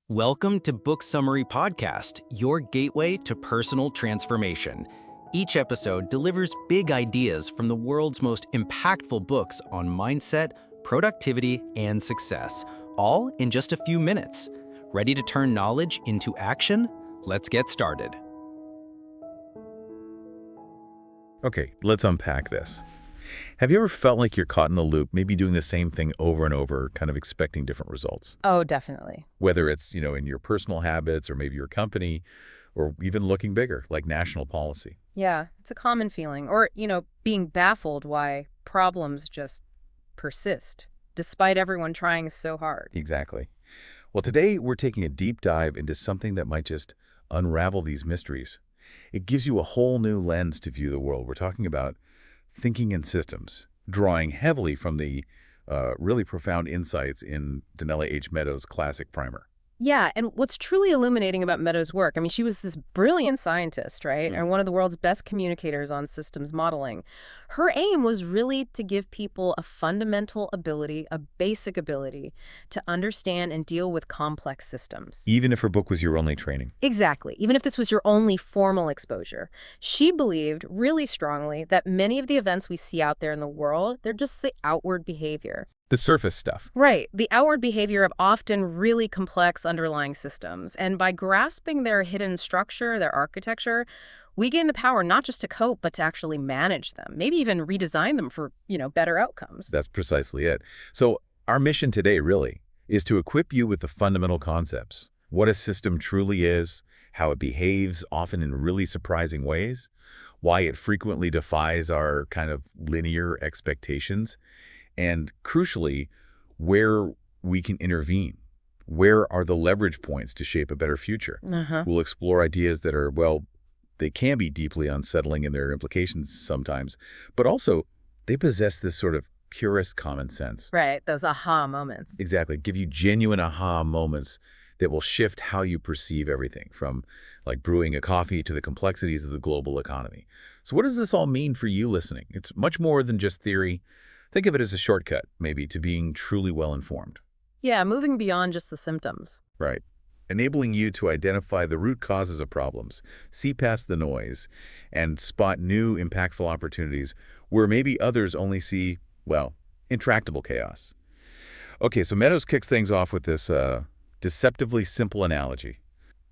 Welcome to Book Summary Podcast, your gateway to personal transformation. Each episode delivers big ideas from the world's most impactful books on mindset, productivity, and success, all in just a few minutes. Ready to turn knowledge into action? Let's get started. Okay, let's unpack this. Have you ever felt like you're caught in a loop, maybe doing the same thing over and over, kind of expecting different results? Oh, definitely. Whether it's, in your personal habits or maybe your company, or even looking bigger, like national policy. Yeah, it's a common feeling. Or, being baffled why problems just persist, despite everyone trying so hard. Exactly. Well, today we're taking a deep dive into something that might just unravel these mysteries. It gives you a whole new lens to view the world. We're talking about thinking in systems, drawing heavily from the really profound insights in Donella Meadows' classic primer. Yeah, and what's truly illuminating about Meadows' work, she was this brilliant scientist, right? And one of the world's best communicators on systems modeling. Her aim was really to give people a fundamental ability, a basic ability, to understand and deal with complex systems. Even if her book was your only training. Exactly. Even if this was your only formal exposure. She believed really strongly that many of the events we see out there in the world, they're just the outward behavior. The surface stuff. Right. The outward behavior of often really complex underlying systems. And by grasping their hidden structure, their architecture, we gain the power not just to cope, but to actually manage them, maybe even redesign them for, better outcomes. That's precisely it. So our mission today really is to equip you with the fundamental concepts. What a system truly is, how it behaves, often in really surprising ways, why it frequently defies our kind of linear expectations, and crucially, where we can intervene. Where are the leverage points to shape a better future? We'll explore ideas that are, they can be deeply unsettling in their implications sometimes, but also they possess this sort of purest common sense. Right, those aha moments. Exactly, give you genuine aha moments that will shift how you perceive everything, from like brewing a coffee to the complexities of the global economy. So what does this all mean for you listening? It's much more than just theory. Think of it as a shortcut, maybe, to being truly well-informed. Yeah, moving beyond just the symptoms. Right. Enabling you to identify the root causes of problems, see past the noise, and spot new, impactful opportunities where maybe others only see, intractable chaos. Okay, so Meadows kicks things off with this deceptively simple analogy,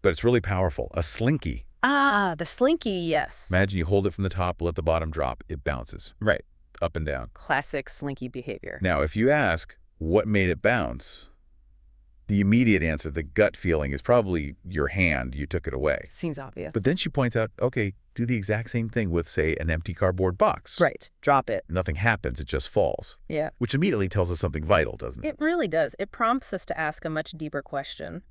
but it's really powerful. A slinky. Ah, the slinky, yes. Imagine you hold it from the top, let the bottom drop, it bounces. Right. Up and down. Classic slinky behavior. Now, if you ask what made it bounce, the immediate answer, the gut feeling, is probably your hand. You took it away. Seems obvious. But then she points out, okay, do the exact same thing with, say, an empty cardboard box. Right. Drop it. Nothing happens. It just falls. Yeah. Which immediately tells us something vital, doesn't it? It really does. It prompts us to ask a much deeper question.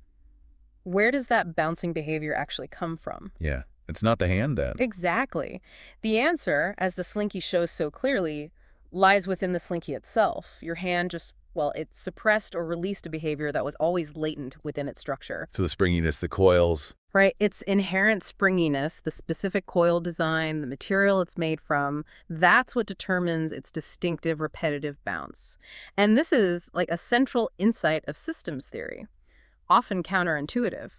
Where does that bouncing behavior actually come from? Yeah. It's not the hand, then. Exactly. The answer, as the slinky shows so clearly, lies within the slinky itself. Your hand just, it suppressed or released a behavior that was always latent within its structure. So the springiness, the coils. Right. Its inherent springiness, the specific coil design, the material it's made from, that's what determines its distinctive repetitive bounce. And this is like a central insight of systems theory, often counterintuitive.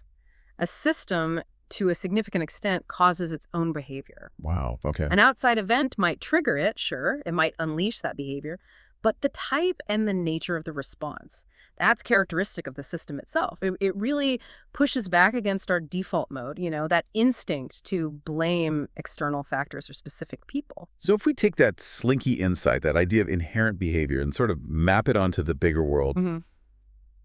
A system, to a significant extent, causes its own behavior. Wow, okay. An outside event might trigger it, sure, it might unleash that behavior, but the type and the nature of the response, that's characteristic of the system itself. It really pushes back against our default mode, that instinct to blame external factors or specific people. So if we take that slinky insight, that idea of inherent behavior, and sort of map it onto the bigger world,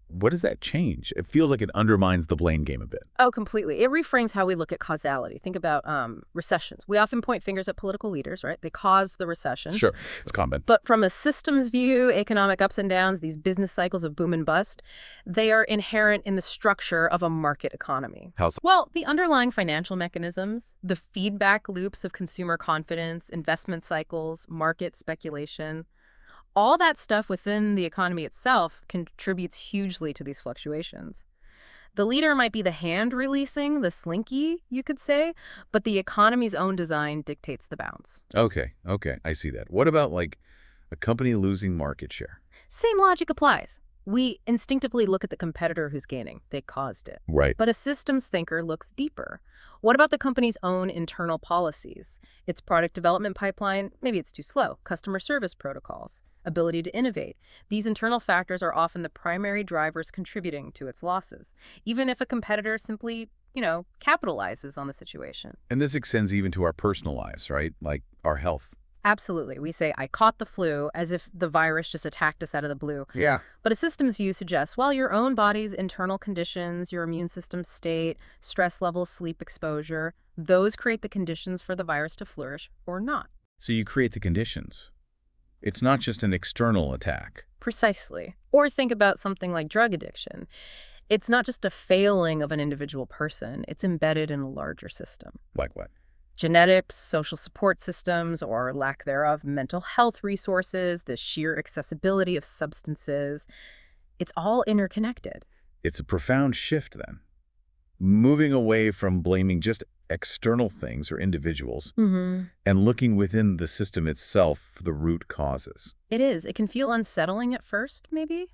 what does that change? It feels like it undermines the blame game a bit. Oh, completely. It reframes how we look at causality. Think about recessions. We often point fingers at political leaders, right? They cause the recessions. Sure, it's common. But from a systems view, economic ups and downs, these business cycles of boom and bust, they are inherent in the structure of a market economy. How so? Well, the underlying financial mechanisms, the feedback loops of consumer confidence, investment cycles, market speculation, all that stuff within the economy itself contributes hugely to these fluctuations. The leader might be the hand releasing, the slinky, you could say, but the economy's own design dictates the bounce. Okay, I see that. What about like a company losing market share? Same logic applies. We instinctively look at the competitor who's gaining. They caused it. Right. But a systems thinker looks deeper. What about the company's own internal policies? Its product development pipeline? Maybe it's too slow. Customer service protocols? Ability to innovate? These internal factors are often the primary drivers contributing to its losses, even if a competitor simply, capitalizes on the situation. And this extends even to our personal lives, right? Like our health. Absolutely. We say, I caught the flu, as if the virus just attacked us out of the blue. Yeah. But a systems view suggests, well, your own body's internal conditions, your immune system state, stress levels, sleep exposure, those create the conditions for the virus to flourish or not. So you create the conditions. It's not just an external attack. Precisely. Or think about something like drug addiction. It's not just a failing of an individual person. It's embedded in a larger system. Like what? Genetics, social support systems, or lack thereof, mental health resources, the sheer accessibility of substances. It's all interconnected. It's a profound shift then. Moving away from blaming just external things or individuals and looking within the system itself for the root causes. It is. It can feel unsettling at first, maybe,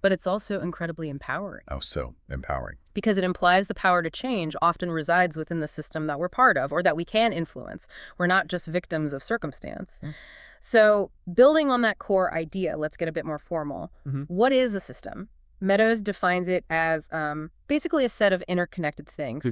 but it's also incredibly empowering. Oh, so empowering. Because it implies the power to change often resides within the system that we're part of or that we can influence. We're not just victims of circumstance. So building on that core idea, let's get a bit more formal. What is a system? Meadows defines it as basically a set of interconnected things.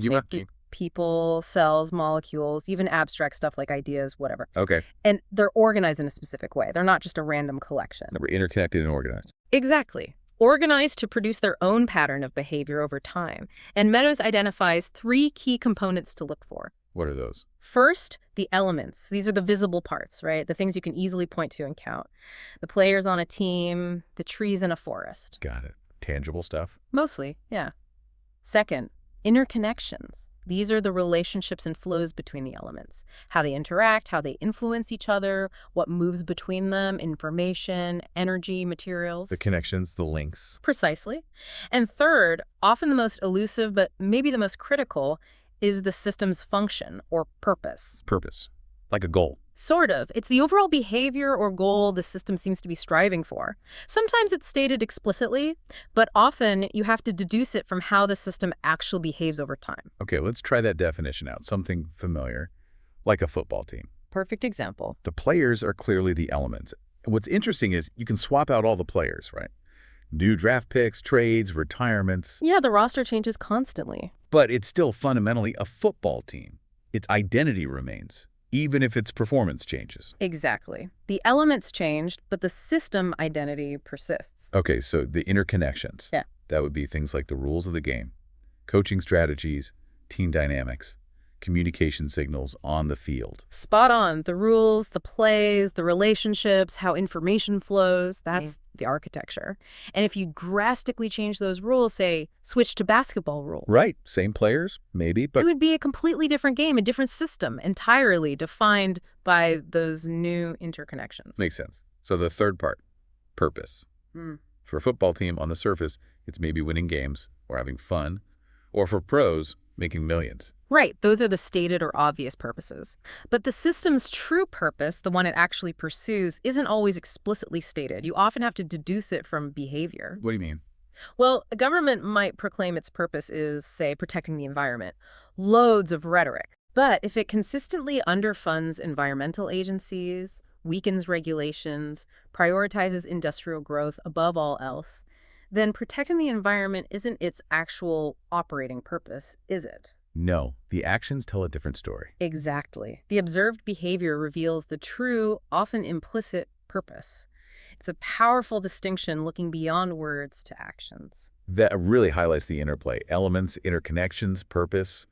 People, cells, molecules, even abstract stuff like ideas, whatever. Okay. And they're organized in a specific way. They're not just a random collection. We're interconnected and organized. Exactly. Organized to produce their own pattern of behavior over time. And Meadows identifies 3 key components to look for. What are those? First, the elements. These are the visible parts, right? The things you can easily point to and count. The players on a team, the trees in a forest. Got it. Tangible stuff? Mostly, yeah. Second, interconnections. These are the relationships and flows between the elements, how they interact, how they influence each other, what moves between them, information, energy, materials. The connections, the links. Precisely. And third, often the most elusive, but maybe the most critical, is the system's function or purpose. Purpose. Like a goal. Sort of. It's the overall behavior or goal the system seems to be striving for. Sometimes it's stated explicitly, but often you have to deduce it from how the system actually behaves over time. Okay, let's try that definition out. Something familiar, like a football team. Perfect example. The players are clearly the elements. What's interesting is you can swap out all the players, right? New draft picks, trades, retirements. Yeah, the roster changes constantly. But it's still fundamentally a football team. Its identity remains, even if its performance changes. Exactly. The elements changed, but the system identity persists. Okay, so the interconnections. Yeah. That would be things like the rules of the game, coaching strategies, team dynamics, communication signals on the field. Spot on. The rules, the plays, the relationships, how information flows, that's the architecture. And if you drastically change those rules, say, switch to basketball rule. Right. Same players, maybe, but It would be a completely different game, a different system, entirely defined by those new interconnections. makes sense. So the third part, purpose. For a football team on the surface, it's maybe winning games or having fun, or for pros, making millions. Right, those are the stated or obvious purposes. But the system's true purpose, the one it actually pursues, isn't always explicitly stated. You often have to deduce it from behavior. What do you mean? Well, a government might proclaim its purpose is, say, protecting the environment. Loads of rhetoric. But if it consistently underfunds environmental agencies, weakens regulations, prioritizes industrial growth above all else, then protecting the environment isn't its actual operating purpose, is it? No, the actions tell a different story. Exactly. The observed behavior reveals the true, often implicit purpose. It's a powerful distinction looking beyond words to actions. That really highlights the interplay. Elements, interconnections, purpose,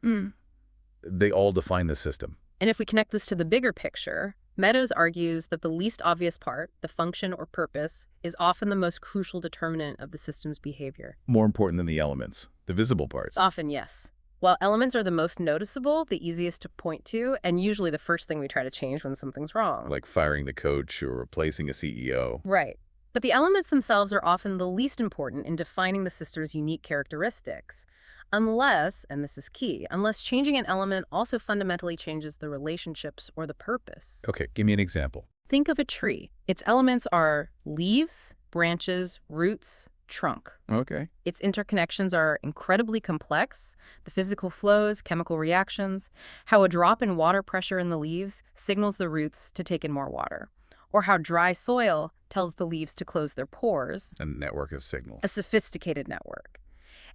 they all define the system. And if we connect this to the bigger picture, Meadows argues that the least obvious part, the function or purpose, is often the most crucial determinant of the system's behavior. More important than the elements, the visible parts. Often, yes. While elements are the most noticeable, the easiest to point to, and usually the first thing we try to change when something's wrong. Like firing the coach or replacing a CEO. Right. But the elements themselves are often the least important in defining the system's unique characteristics. Unless, and this is key, unless changing an element also fundamentally changes the relationships or the purpose. Okay, give me an example. Think of a tree. Its elements are leaves, branches, roots, trunk. Okay. Its interconnections are incredibly complex. The physical flows, chemical reactions, how a drop in water pressure in the leaves signals the roots to take in more water, or how dry soil tells the leaves to close their pores. A network of signals. A sophisticated network.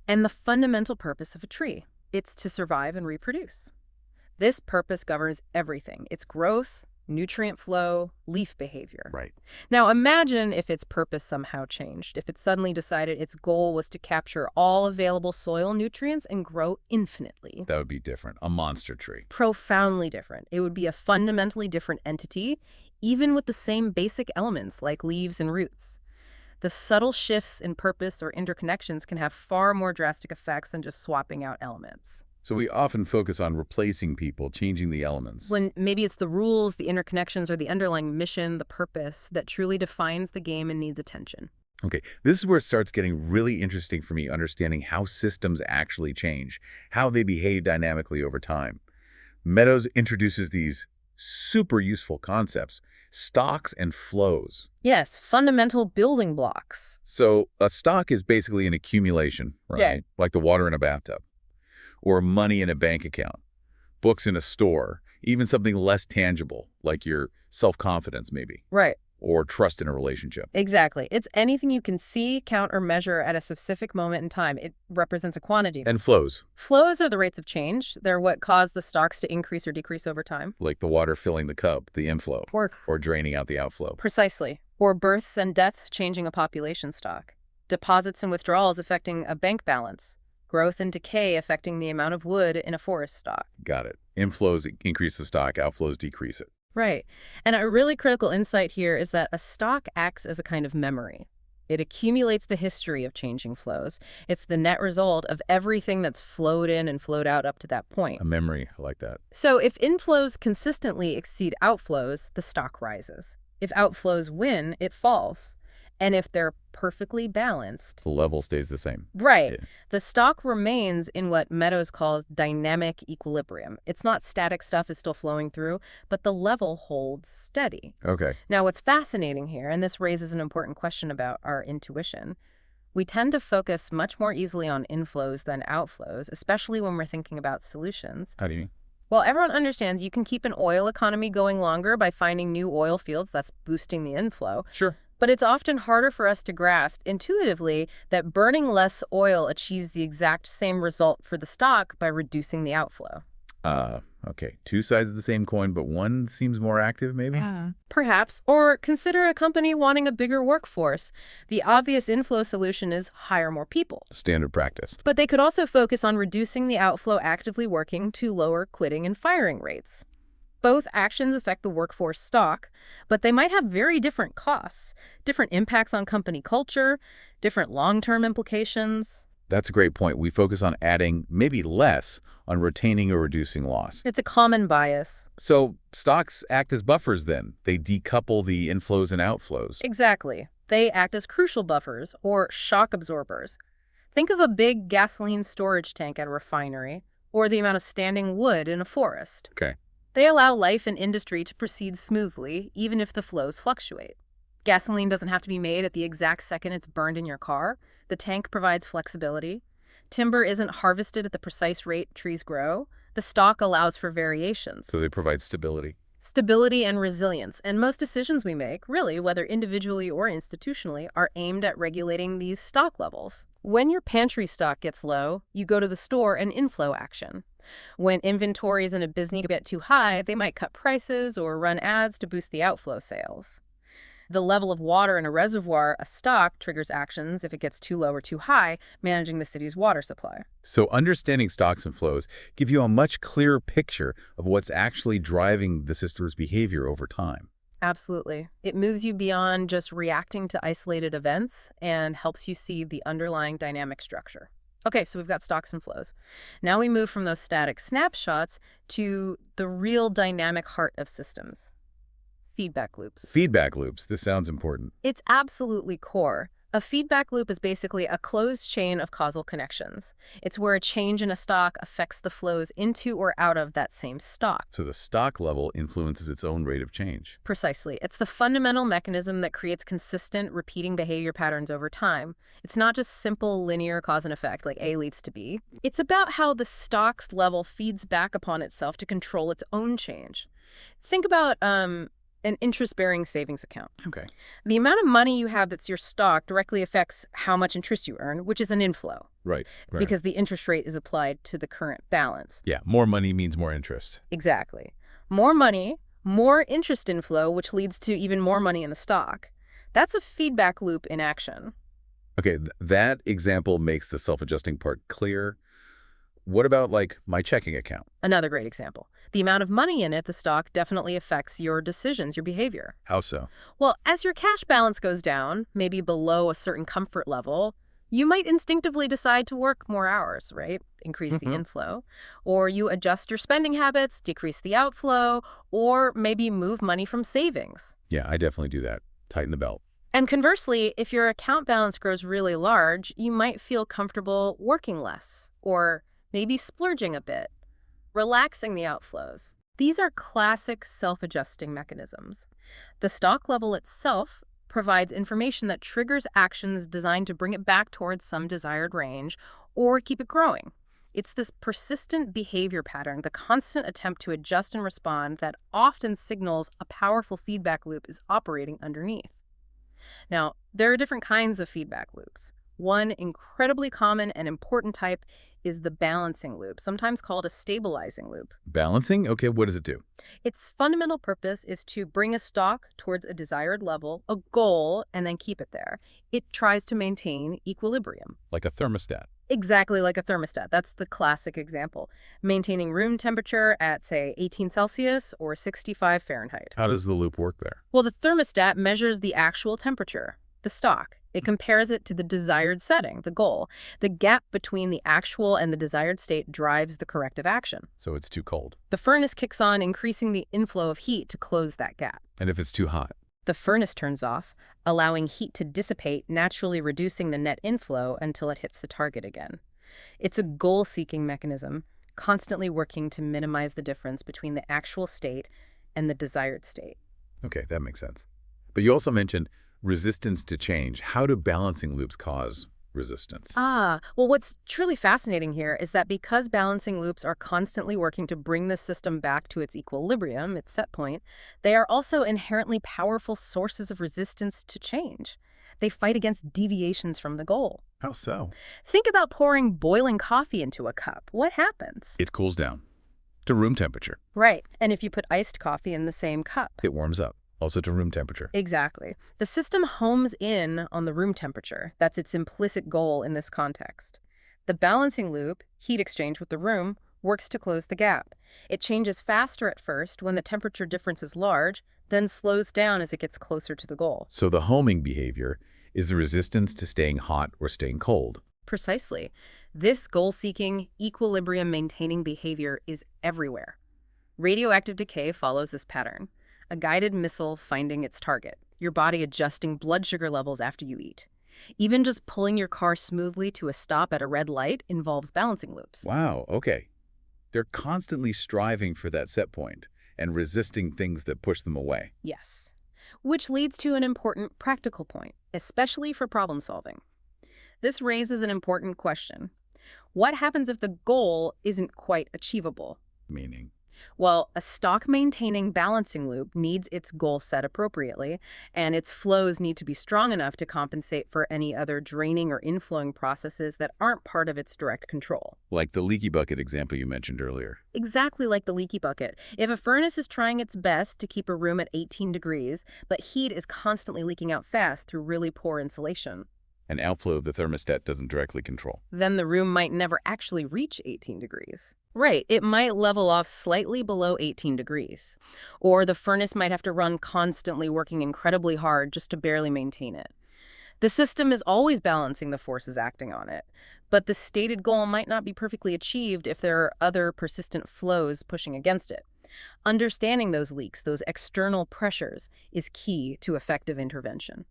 And the fundamental purpose of a tree, it's to survive and reproduce. This purpose governs everything: its growth, nutrient flow, leaf behavior. Right. Now imagine if its purpose somehow changed, if it suddenly decided its goal was to capture all available soil nutrients and grow infinitely. That would be different. A monster tree. Profoundly different. It would be a fundamentally different entity, even with the same basic elements like leaves and roots. The subtle shifts in purpose or interconnections can have far more drastic effects than just swapping out elements. So we often focus on replacing people, changing the elements. When maybe it's the rules, the interconnections, or the underlying mission, the purpose, that truly defines the game and needs attention. Okay, this is where it starts getting really interesting for me, understanding how systems actually change, how they behave dynamically over time. Meadows introduces these super useful concepts, stocks and flows. Yes, fundamental building blocks. So a stock is basically an accumulation, right? Yeah. Like the water in a bathtub, or money in a bank account, books in a store, even something less tangible, like your self-confidence maybe, Right. or trust in a relationship. Exactly. It's anything you can see, count, or measure at a specific moment in time. It represents a quantity. And flows, Flows are the rates of change. They're what cause the stocks to increase or decrease over time. like the water filling the cup, the inflow, Work. or draining out the outflow. Precisely. Or births and deaths changing a population stock. Deposits and withdrawals affecting a bank balance. Growth and decay affecting the amount of wood in a forest stock. Got it. Inflows increase the stock, outflows decrease it. Right. And a really critical insight here is that a stock acts as a kind of memory. It accumulates the history of changing flows. It's the net result of everything that's flowed in and flowed out up to that point. A memory, I like that. So if inflows consistently exceed outflows, the stock rises. If outflows win, it falls. And if they're perfectly balanced, The level stays the same. right, Yeah. the stock remains in what Meadows calls dynamic equilibrium. It's not static, stuff is still flowing through, but the level holds steady. Okay. Now, what's fascinating here, and this raises an important question about our intuition, we tend to focus much more easily on inflows than outflows, especially when we're thinking about solutions. How do you mean? Well, everyone understands you can keep an oil economy going longer by finding new oil fields. That's boosting the inflow. Sure. But it's often harder for us to grasp intuitively that burning less oil achieves the exact same result for the stock by reducing the outflow. Okay. Two sides of the same coin, but one seems more active, maybe? Perhaps. Or consider a company wanting a bigger workforce. The obvious inflow solution is hire more people. Standard practice. But they could also focus on reducing the outflow actively working to lower quitting and firing rates. Both actions affect the workforce stock, but they might have very different costs, different impacts on company culture, different long-term implications. That's a great point. We focus on adding maybe less on retaining or reducing loss. It's a common bias. So stocks act as buffers then. They decouple the inflows and outflows. Exactly. They act as crucial buffers or shock absorbers. Think of a big gasoline storage tank at a refinery or the amount of standing wood in a forest. Okay. They allow life and industry to proceed smoothly, even if the flows fluctuate. Gasoline doesn't have to be made at the exact second it's burned in your car. The tank provides flexibility. Timber isn't harvested at the precise rate trees grow. The stock allows for variations. So they provide stability. Stability and resilience. And most decisions we make, really, whether individually or institutionally, are aimed at regulating these stock levels. When your pantry stock gets low, you go to the store and inflow action. When inventories in a business get too high, they might cut prices or run ads to boost the outflow sales. The level of water in a reservoir, a stock, triggers actions if it gets too low or too high, managing the city's water supply. So understanding stocks and flows give you a much clearer picture of what's actually driving the system's behavior over time. Absolutely. It moves you beyond just reacting to isolated events and helps you see the underlying dynamic structure. Okay, so we've got stocks and flows. Now we move from those static snapshots to the real dynamic heart of systems. Feedback loops. Feedback loops. This sounds important. It's absolutely core. A feedback loop is basically a closed chain of causal connections. It's where a change in a stock affects the flows into or out of that same stock. So the stock level influences its own rate of change. Precisely. It's the fundamental mechanism that creates consistent, repeating behavior patterns over time. It's not just simple linear cause and effect like A leads to B. It's about how the stock's level feeds back upon itself to control its own change. Think about an interest-bearing savings account. Okay. The amount of money you have that's your stock directly affects how much interest you earn, which is an inflow, Right. because the interest rate is applied to the current balance. Yeah, more money means more interest. Exactly. More money, more interest inflow, which leads to even more money in the stock. That's a feedback loop in action. Okay, that example makes the self-adjusting part clear. What about, like, my checking account? Another great example. The amount of money in it, the stock, definitely affects your decisions, your behavior. How so? Well, as your cash balance goes down, maybe below a certain comfort level, you might instinctively decide to work more hours, right? Increase the inflow. Or you adjust your spending habits, decrease the outflow, or maybe move money from savings. Yeah, I definitely do that. Tighten the belt. And conversely, if your account balance grows really large, you might feel comfortable working less, or maybe splurging a bit, relaxing the outflows. These are classic self-adjusting mechanisms. The stock level itself provides information that triggers actions designed to bring it back towards some desired range or keep it growing. It's this persistent behavior pattern, the constant attempt to adjust and respond, that often signals a powerful feedback loop is operating underneath. Now, there are different kinds of feedback loops. One incredibly common and important type is the balancing loop, sometimes called a stabilizing loop. Balancing? Okay, what does it do? Its fundamental purpose is to bring a stock towards a desired level, a goal, and then keep it there. It tries to maintain equilibrium. Like a thermostat. Exactly like a thermostat. That's the classic example. Maintaining room temperature at, say, 18 Celsius or 65 Fahrenheit. How does the loop work there? Well, the thermostat measures the actual temperature, the stock. It compares it to the desired setting, the goal. The gap between the actual and the desired state drives the corrective action. So it's too cold. The furnace kicks on, increasing the inflow of heat to close that gap. And if it's too hot? The furnace turns off, allowing heat to dissipate, naturally reducing the net inflow until it hits the target again. It's a goal-seeking mechanism, constantly working to minimize the difference between the actual state and the desired state. Okay, that makes sense. But you also mentioned resistance to change. How do balancing loops cause resistance? Well, what's truly fascinating here is that because balancing loops are constantly working to bring the system back to its equilibrium, its set point, they are also inherently powerful sources of resistance to change. They fight against deviations from the goal. How so? Think about pouring boiling coffee into a cup. What happens? It cools down to room temperature. Right. And if you put iced coffee in the same cup? It warms up, also to room temperature. Exactly. The system homes in on the room temperature. That's its implicit goal in this context. The balancing loop, heat exchange with the room, works to close the gap. It changes faster at first when the temperature difference is large, then slows down as it gets closer to the goal. So the homing behavior is the resistance to staying hot or staying cold. Precisely. This goal-seeking, equilibrium-maintaining behavior is everywhere. Radioactive decay follows this pattern. A guided missile finding its target, your body adjusting blood sugar levels after you eat. Even just pulling your car smoothly to a stop at a red light involves balancing loops. Wow, okay. They're constantly striving for that set point and resisting things that push them away. Yes. Which leads to an important practical point, especially for problem solving. This raises an important question. What happens if the goal isn't quite achievable? Meaning? Well, a stock-maintaining balancing loop needs its goal set appropriately, and its flows need to be strong enough to compensate for any other draining or inflowing processes that aren't part of its direct control. Like the leaky bucket example you mentioned earlier. Exactly like the leaky bucket. If a furnace is trying its best to keep a room at 18 degrees, but heat is constantly leaking out fast through really poor insulation, An outflow the thermostat doesn't directly control. then the room might never actually reach 18 degrees. Right, it might level off slightly below 18 degrees. Or the furnace might have to run constantly working incredibly hard just to barely maintain it. The system is always balancing the forces acting on it, but the stated goal might not be perfectly achieved if there are other persistent flows pushing against it. Understanding those leaks, those external pressures, is key to effective intervention.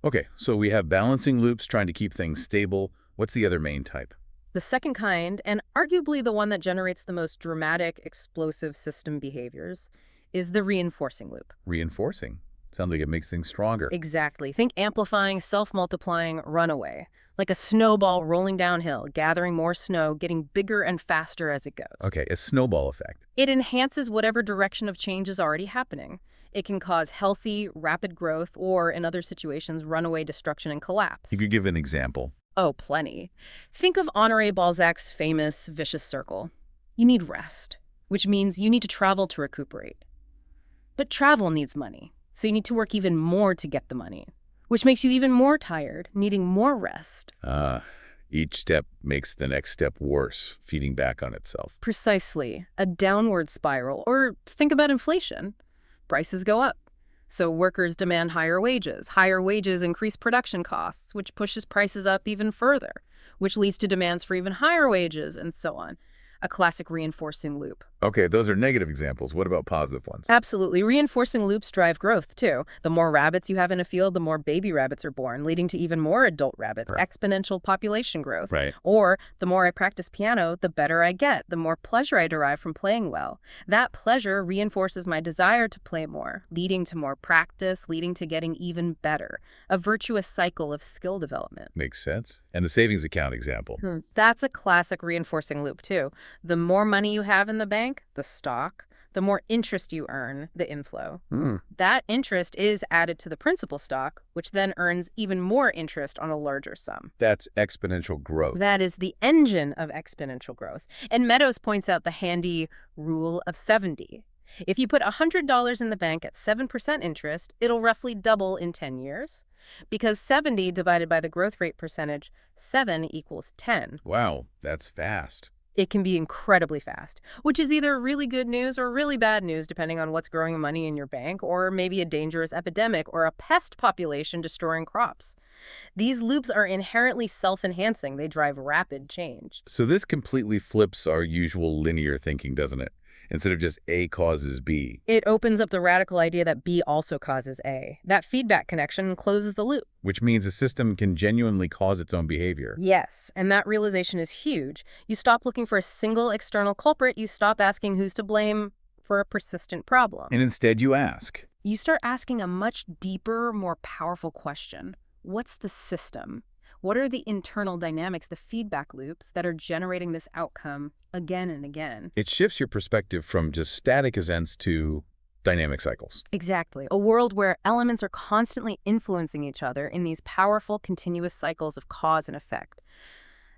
Okay, so we have balancing loops trying to keep things stable. What's the other main type? The second kind, and arguably the one that generates the most dramatic, explosive system behaviors, is the reinforcing loop. Reinforcing. Sounds like it makes things stronger. Exactly. Think amplifying, self-multiplying runaway, like a snowball rolling downhill, gathering more snow, getting bigger and faster as it goes. Okay, a snowball effect. It enhances whatever direction of change is already happening. It can cause healthy, rapid growth, or in other situations, runaway destruction and collapse. You could give an example. Oh, plenty. Think of Honoré Balzac's famous vicious circle. You need rest, which means you need to travel to recuperate. But travel needs money, so you need to work even more to get the money, which makes you even more tired, needing more rest. Each step makes the next step worse, feeding back on itself. Precisely. A downward spiral. Or think about inflation. Prices go up. So workers demand higher wages. Higher wages increase production costs, which pushes prices up even further, which leads to demands for even higher wages, and so on. A classic reinforcing loop. Okay, those are negative examples. What about positive ones? Absolutely. Reinforcing loops drive growth, too. The more rabbits you have in a field, the more baby rabbits are born, leading to even more adult rabbits, exponential population growth. Right. Or, the more I practice piano, the better I get, the more pleasure I derive from playing well. That pleasure reinforces my desire to play more, leading to more practice, leading to getting even better. A virtuous cycle of skill development. Makes sense. And the savings account example. That's a classic reinforcing loop, too. The more money you have in the bank, the stock, the more interest you earn, the inflow. That interest is added to the principal stock, which then earns even more interest on a larger sum. That's exponential growth. That is the engine of exponential growth. And Meadows points out the handy rule of 70. If you put $100 in the bank at 7% interest, it'll roughly double in 10 years. Because 70 divided by the growth rate percentage, 7 equals 10. Wow, that's fast. It can be incredibly fast, which is either really good news or really bad news depending on what's growing money in your bank, or maybe a dangerous epidemic or a pest population destroying crops. These loops are inherently self-enhancing. They drive rapid change. So this completely flips our usual linear thinking, doesn't it? Instead of just A causes B. It opens up the radical idea that B also causes A. That feedback connection closes the loop. Which means a system can genuinely cause its own behavior. Yes, and that realization is huge. You stop looking for a single external culprit. You stop asking who's to blame for a persistent problem. And instead you ask. You start asking a much deeper, more powerful question. What's the system? What are the internal dynamics, the feedback loops that are generating this outcome again and again? It shifts your perspective from just static events to dynamic cycles. Exactly. A world where elements are constantly influencing each other in these powerful, continuous cycles of cause and effect.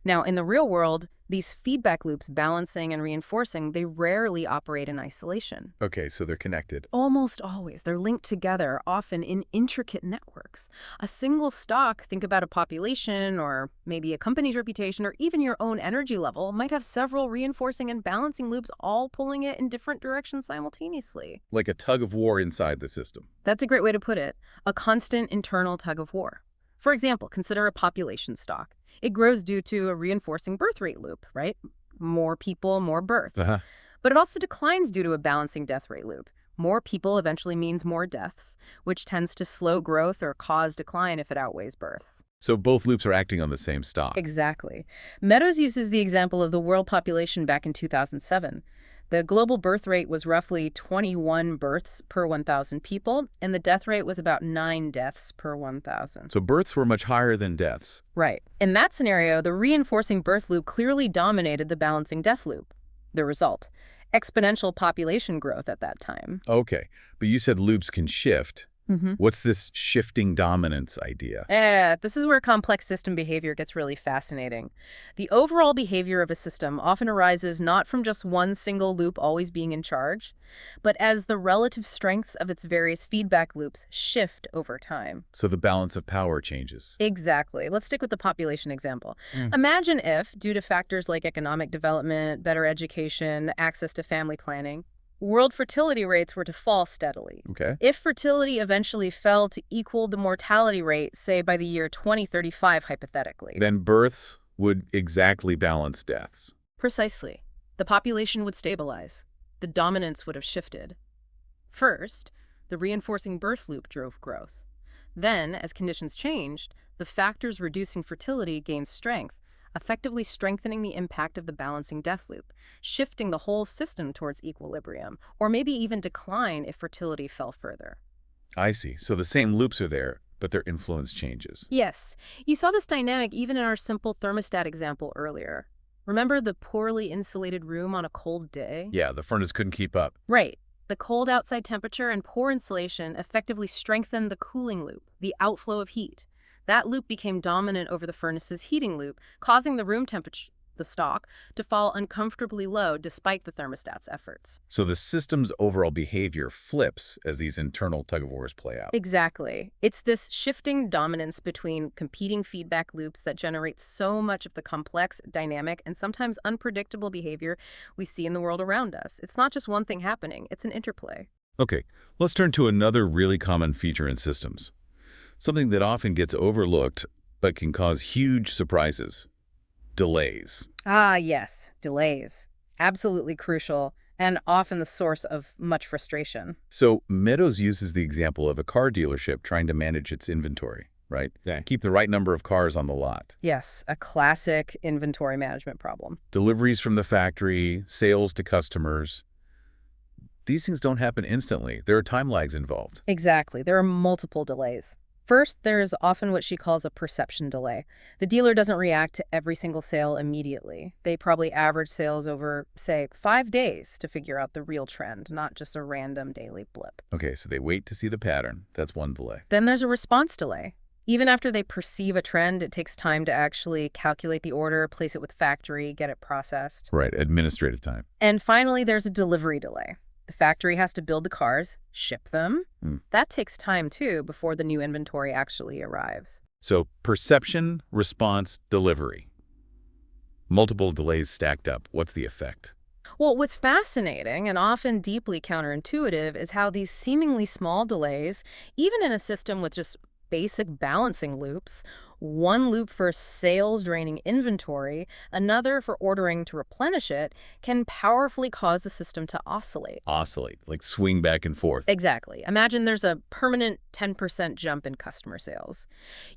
Now, in the real world, these feedback loops, balancing and reinforcing, they rarely operate in isolation. Okay, so they're connected. Almost always. They're linked together, often in intricate networks. A single stock, think about a population or maybe a company's reputation or even your own energy level, might have several reinforcing and balancing loops all pulling it in different directions simultaneously. Like a tug of war inside the system. That's a great way to put it. A constant internal tug of war. For example, consider a population stock. It grows due to a reinforcing birth rate loop, right? More people, more births. But it also declines due to a balancing death rate loop. More people eventually means more deaths, which tends to slow growth or cause decline if it outweighs births. So both loops are acting on the same stock. Exactly. Meadows uses the example of the world population back in 2007. The global birth rate was roughly 21 births per 1,000 people, and the death rate was about 9 deaths per 1,000. So births were much higher than deaths. Right. In that scenario, the reinforcing birth loop clearly dominated the balancing death loop. The result: exponential population growth at that time. Okay, but you said loops can shift. What's this shifting dominance idea? This is where complex system behavior gets really fascinating. The overall behavior of a system often arises not from just one single loop always being in charge, but as the relative strengths of its various feedback loops shift over time. So the balance of power changes. Exactly. Let's stick with the population example. Imagine if, due to factors like economic development, better education, access to family planning, world fertility rates were to fall steadily. Okay. If fertility eventually fell to equal the mortality rate, say by the year 2035 hypothetically. Then births would exactly balance deaths. Precisely. The population would stabilize. The dominance would have shifted. First, the reinforcing birth loop drove growth. Then, as conditions changed, the factors reducing fertility gained strength, effectively strengthening the impact of the balancing death loop, shifting the whole system towards equilibrium, or maybe even decline if fertility fell further. I see. So the same loops are there, but their influence changes. Yes, you saw this dynamic even in our simple thermostat example earlier. Remember the poorly insulated room on a cold day? Yeah, the furnace couldn't keep up. Right. The cold outside temperature and poor insulation effectively strengthened the cooling loop, the outflow of heat. That loop became dominant over the furnace's heating loop, causing the room temperature, the stock, to fall uncomfortably low despite the thermostat's efforts. So the system's overall behavior flips as these internal tug-of-wars play out. Exactly. It's this shifting dominance between competing feedback loops that generates so much of the complex, dynamic, and sometimes unpredictable behavior we see in the world around us. It's not just one thing happening, it's an interplay. Okay, let's turn to another really common feature in systems. Something that often gets overlooked, but can cause huge surprises. Delays. Ah, yes, delays. Absolutely crucial, and often the source of much frustration. So Meadows uses the example of a car dealership trying to manage its inventory, right? Yeah. Keep the right number of cars on the lot. Yes, a classic inventory management problem. Deliveries from the factory, sales to customers. These things don't happen instantly. There are time lags involved. Exactly. There are multiple delays. First, there is often what she calls a perception delay. The dealer doesn't react to every single sale immediately. They probably average sales over, say, 5 days to figure out the real trend, not just a random daily blip. Okay, so they wait to see the pattern. That's one delay. Then there's a response delay. Even after they perceive a trend, it takes time to actually calculate the order, place it with factory, get it processed. Right, administrative time. And finally, there's a delivery delay. The factory has to build the cars, ship them. That takes time, too, before the new inventory actually arrives. So perception, response, delivery. Multiple delays stacked up. What's the effect? Well, what's fascinating and often deeply counterintuitive is how these seemingly small delays, even in a system with just basic balancing loops, one loop for sales draining inventory, another for ordering to replenish it, can powerfully cause the system to oscillate. Oscillate, like swing back and forth. Exactly. Imagine there's a permanent 10% jump in customer sales.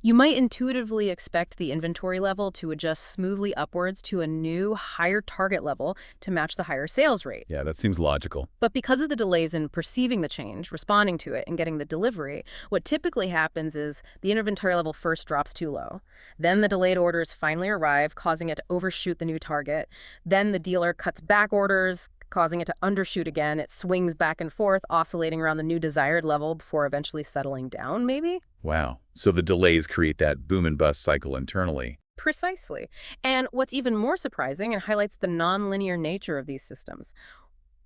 You might intuitively expect the inventory level to adjust smoothly upwards to a new, higher target level to match the higher sales rate. Yeah, that seems logical. But because of the delays in perceiving the change, responding to it, and getting the delivery, what typically happens is the inventory level first drops too low. Then the delayed orders finally arrive, causing it to overshoot the new target. Then the dealer cuts back orders, causing it to undershoot again. It swings back and forth, oscillating around the new desired level before eventually settling down, maybe? Wow. So the delays create that boom and bust cycle internally. Precisely. And what's even more surprising and highlights the nonlinear nature of these systems.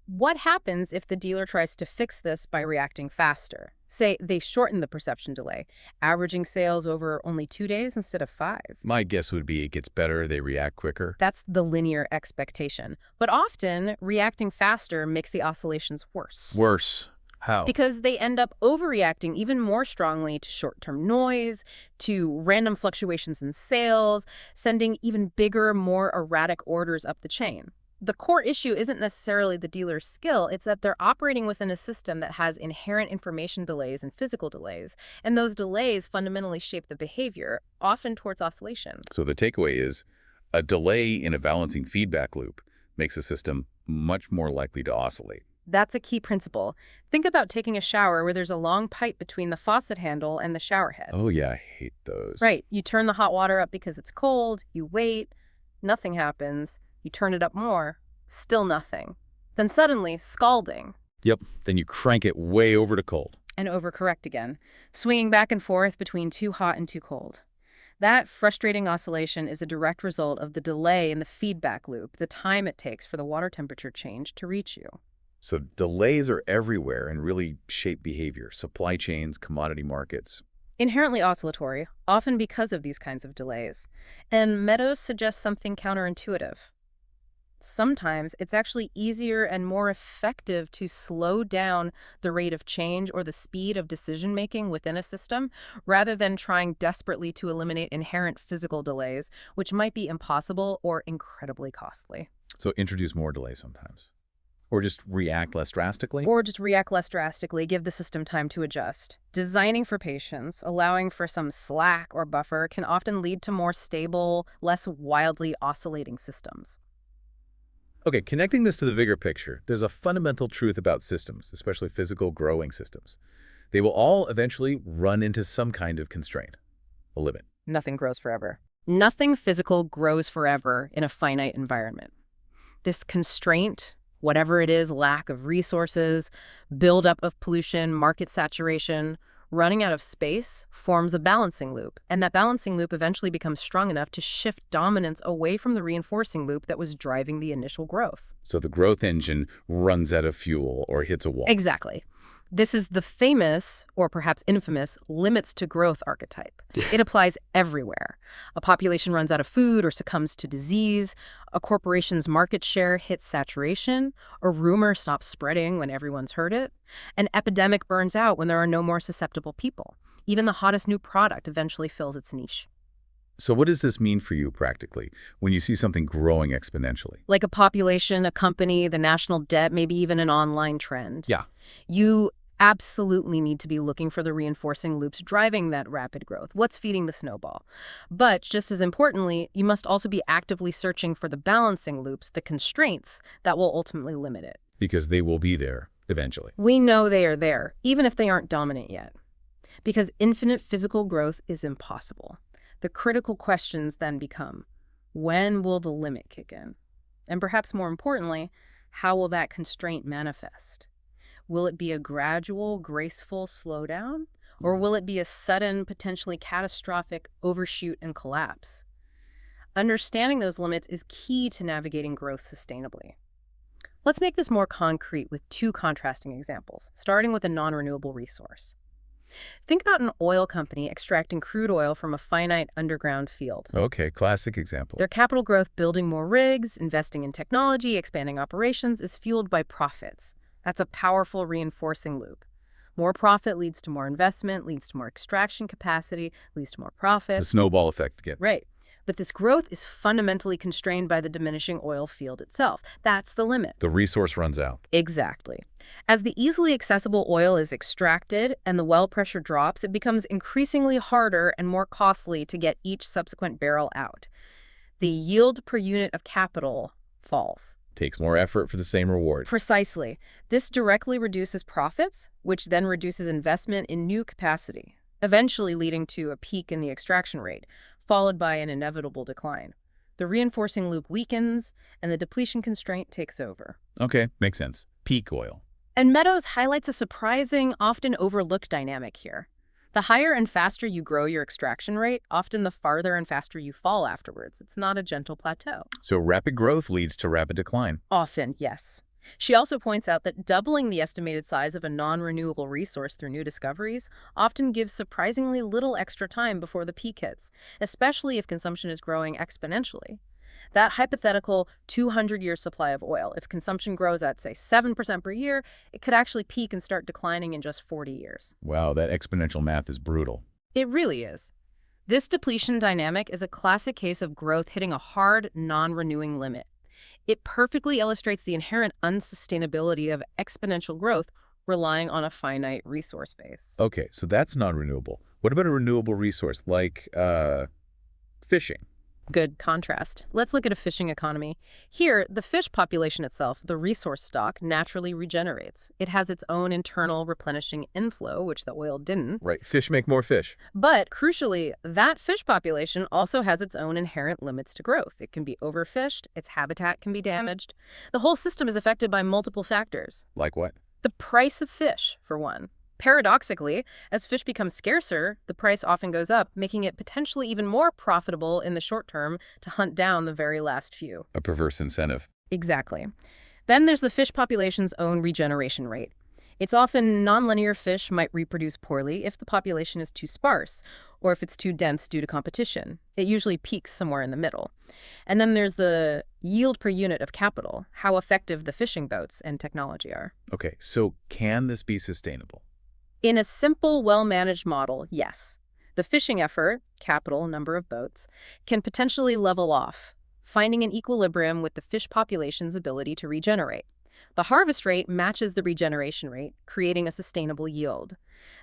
What happens if the dealer tries to fix this by reacting faster? Say they shorten the perception delay, averaging sales over only 2 days instead of 5. My guess would be it gets better, they react quicker. That's the linear expectation. But often, reacting faster makes the oscillations worse. Worse. How? Because they end up overreacting even more strongly to short-term noise, to random fluctuations in sales, sending even bigger, more erratic orders up the chain. The core issue isn't necessarily the dealer's skill, it's that they're operating within a system that has inherent information delays and physical delays, and those delays fundamentally shape the behavior, often towards oscillation. So the takeaway is a delay in a balancing feedback loop makes a system much more likely to oscillate. That's a key principle. Think about taking a shower where there's a long pipe between the faucet handle and the shower head. Oh yeah, I hate those. Right. You turn the hot water up because it's cold, you wait, nothing happens. You turn it up more, still nothing. Then suddenly, scalding. Yep, then you crank it way over to cold. And overcorrect again, swinging back and forth between too hot and too cold. That frustrating oscillation is a direct result of the delay in the feedback loop, the time it takes for the water temperature change to reach you. So delays are everywhere and really shape behavior, supply chains, commodity markets. Inherently oscillatory, often because of these kinds of delays. And Meadows suggests something counterintuitive. Sometimes it's actually easier and more effective to slow down the rate of change or the speed of decision-making within a system rather than trying desperately to eliminate inherent physical delays, which might be impossible or incredibly costly. So introduce more delay sometimes. Or just react less drastically? Or just react less drastically, give the system time to adjust. Designing for patience, allowing for some slack or buffer, can often lead to more stable, less wildly oscillating systems. Okay, connecting this to the bigger picture, there's a fundamental truth about systems, especially physical growing systems. They will all eventually run into some kind of constraint, a limit. Nothing grows forever. Nothing physical grows forever in a finite environment. This constraint, whatever it is, lack of resources, buildup of pollution, market saturation, running out of space, forms a balancing loop. And that balancing loop eventually becomes strong enough to shift dominance away from the reinforcing loop that was driving the initial growth. So the growth engine runs out of fuel or hits a wall. Exactly. This is the famous, or perhaps infamous, limits to growth archetype. It applies everywhere. A population runs out of food or succumbs to disease, a corporation's market share hits saturation, a rumor stops spreading when everyone's heard it, an epidemic burns out when there are no more susceptible people. Even the hottest new product eventually fills its niche. So what does this mean for you practically when you see something growing exponentially? Like a population, a company, the national debt, maybe even an online trend. Yeah. You absolutely need to be looking for the reinforcing loops driving that rapid growth. What's feeding the snowball? But just as importantly, you must also be actively searching for the balancing loops, the constraints that will ultimately limit it. Because they will be there eventually. We know they are there, even if they aren't dominant yet. Because infinite physical growth is impossible. The critical questions then become, when will the limit kick in? And perhaps more importantly, how will that constraint manifest? Will it be a gradual, graceful slowdown? Or will it be a sudden, potentially catastrophic overshoot and collapse? Understanding those limits is key to navigating growth sustainably. Let's make this more concrete with two contrasting examples, starting with a non-renewable resource. Think about an oil company extracting crude oil from a finite underground field. Okay, classic example. Their capital growth, building more rigs, investing in technology, expanding operations, is fueled by profits. That's a powerful reinforcing loop. More profit leads to more investment, leads to more extraction capacity, leads to more profit. The snowball effect again. Right. But this growth is fundamentally constrained by the diminishing oil field itself. That's the limit. The resource runs out. Exactly. As the easily accessible oil is extracted and the well pressure drops, it becomes increasingly harder and more costly to get each subsequent barrel out. The yield per unit of capital falls. Takes more effort for the same reward. Precisely. This directly reduces profits, which then reduces investment in new capacity, eventually leading to a peak in the extraction rate, followed by an inevitable decline. The reinforcing loop weakens, and the depletion constraint takes over. Okay, makes sense. Peak oil. And Meadows highlights a surprising, often overlooked dynamic here. The higher and faster you grow your extraction rate, often the farther and faster you fall afterwards. It's not a gentle plateau. So rapid growth leads to rapid decline. Often, yes. She also points out that doubling the estimated size of a non-renewable resource through new discoveries often gives surprisingly little extra time before the peak hits, especially if consumption is growing exponentially. That hypothetical 200-year supply of oil, if consumption grows at, say, 7% per year, it could actually peak and start declining in just 40 years. Wow, that exponential math is brutal. It really is. This depletion dynamic is a classic case of growth hitting a hard, non-renewing limit. It perfectly illustrates the inherent unsustainability of exponential growth relying on a finite resource base. Okay, so that's non-renewable. What about a renewable resource like fishing? Good contrast. Let's look at a fishing economy. Here, the fish population itself, the resource stock, naturally regenerates. It has its own internal replenishing inflow, which the oil didn't. Right, fish make more fish. But, crucially, that fish population also has its own inherent limits to growth. It can be overfished, its habitat can be damaged. The whole system is affected by multiple factors. Like what? The price of fish, for one. Paradoxically, as fish becomes scarcer, the price often goes up, making it potentially even more profitable in the short term to hunt down the very last few. A perverse incentive. Exactly. Then there's the fish population's own regeneration rate. It's often nonlinear. Fish might reproduce poorly if the population is too sparse, or if it's too dense due to competition. It usually peaks somewhere in the middle. And then there's the yield per unit of capital, how effective the fishing boats and technology are. Okay, so can this be sustainable? In a simple, well-managed model, yes. The fishing effort, capital, number of boats, can potentially level off, finding an equilibrium with the fish population's ability to regenerate. The harvest rate matches the regeneration rate, creating a sustainable yield.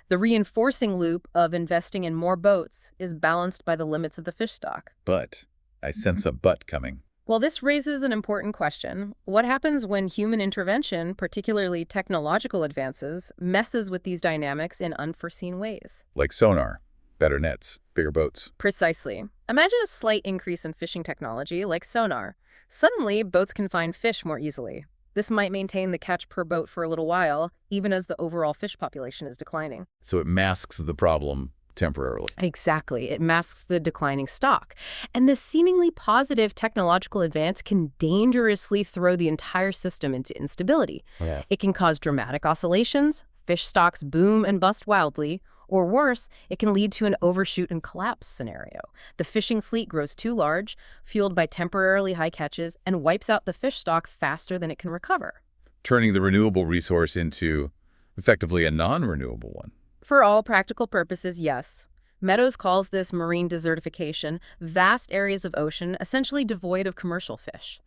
The reinforcing loop of investing in more boats is balanced by the limits of the fish stock. But I sense a but coming. Well, this raises an important question. What happens when human intervention, particularly technological advances, messes with these dynamics in unforeseen ways? Like sonar, better nets, bigger boats. Precisely. Imagine a slight increase in fishing technology, like sonar. Suddenly, boats can find fish more easily. This might maintain the catch per boat for a little while, even as the overall fish population is declining. So it masks the problem temporarily. Exactly. It masks the declining stock. And this seemingly positive technological advance can dangerously throw the entire system into instability. Yeah. It can cause dramatic oscillations, fish stocks boom and bust wildly, or worse, it can lead to an overshoot and collapse scenario. The fishing fleet grows too large, fueled by temporarily high catches, and wipes out the fish stock faster than it can recover. Turning the renewable resource into effectively a non-renewable one. For all practical purposes, yes. Meadows calls this marine desertification, vast areas of ocean essentially devoid of commercial fish.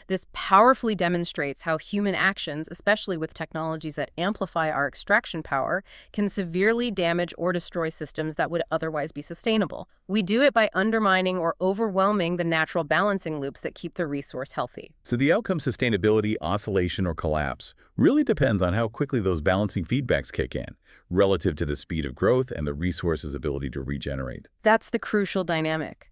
This powerfully demonstrates how human actions, especially with technologies that amplify our extraction power, can severely damage or destroy systems that would otherwise be sustainable. We do it by undermining or overwhelming the natural balancing loops that keep the resource healthy. So the outcome, sustainability, oscillation, or collapse, really depends on how quickly those balancing feedbacks kick in, relative to the speed of growth and the resource's ability to regenerate. That's the crucial dynamic.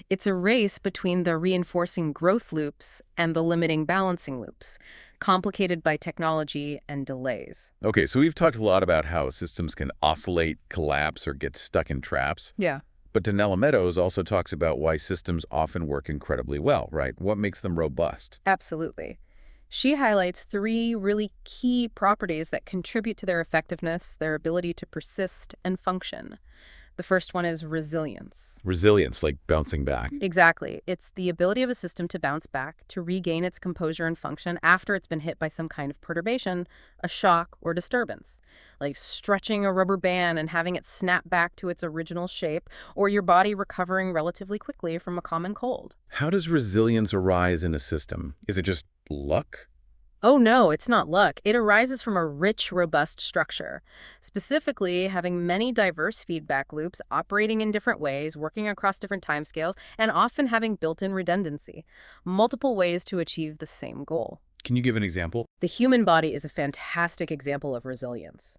It's a race between the reinforcing growth loops and the limiting balancing loops, complicated by technology and delays. Okay, so we've talked a lot about how systems can oscillate, collapse, or get stuck in traps. Yeah. But Donella Meadows also talks about why systems often work incredibly well, right? What makes them robust? Absolutely. She highlights 3 really key properties that contribute to their effectiveness, their ability to persist and function. The first one is resilience. Resilience, like bouncing back. Exactly. It's the ability of a system to bounce back, to regain its composure and function after it's been hit by some kind of perturbation, a shock or disturbance, like stretching a rubber band and having it snap back to its original shape, or your body recovering relatively quickly from a common cold. How does resilience arise in a system? Is it just luck? Oh no, it's not luck. It arises from a rich, robust structure. Specifically, having many diverse feedback loops operating in different ways, working across different timescales, and often having built-in redundancy. Multiple ways to achieve the same goal. Can you give an example? The human body is a fantastic example of resilience.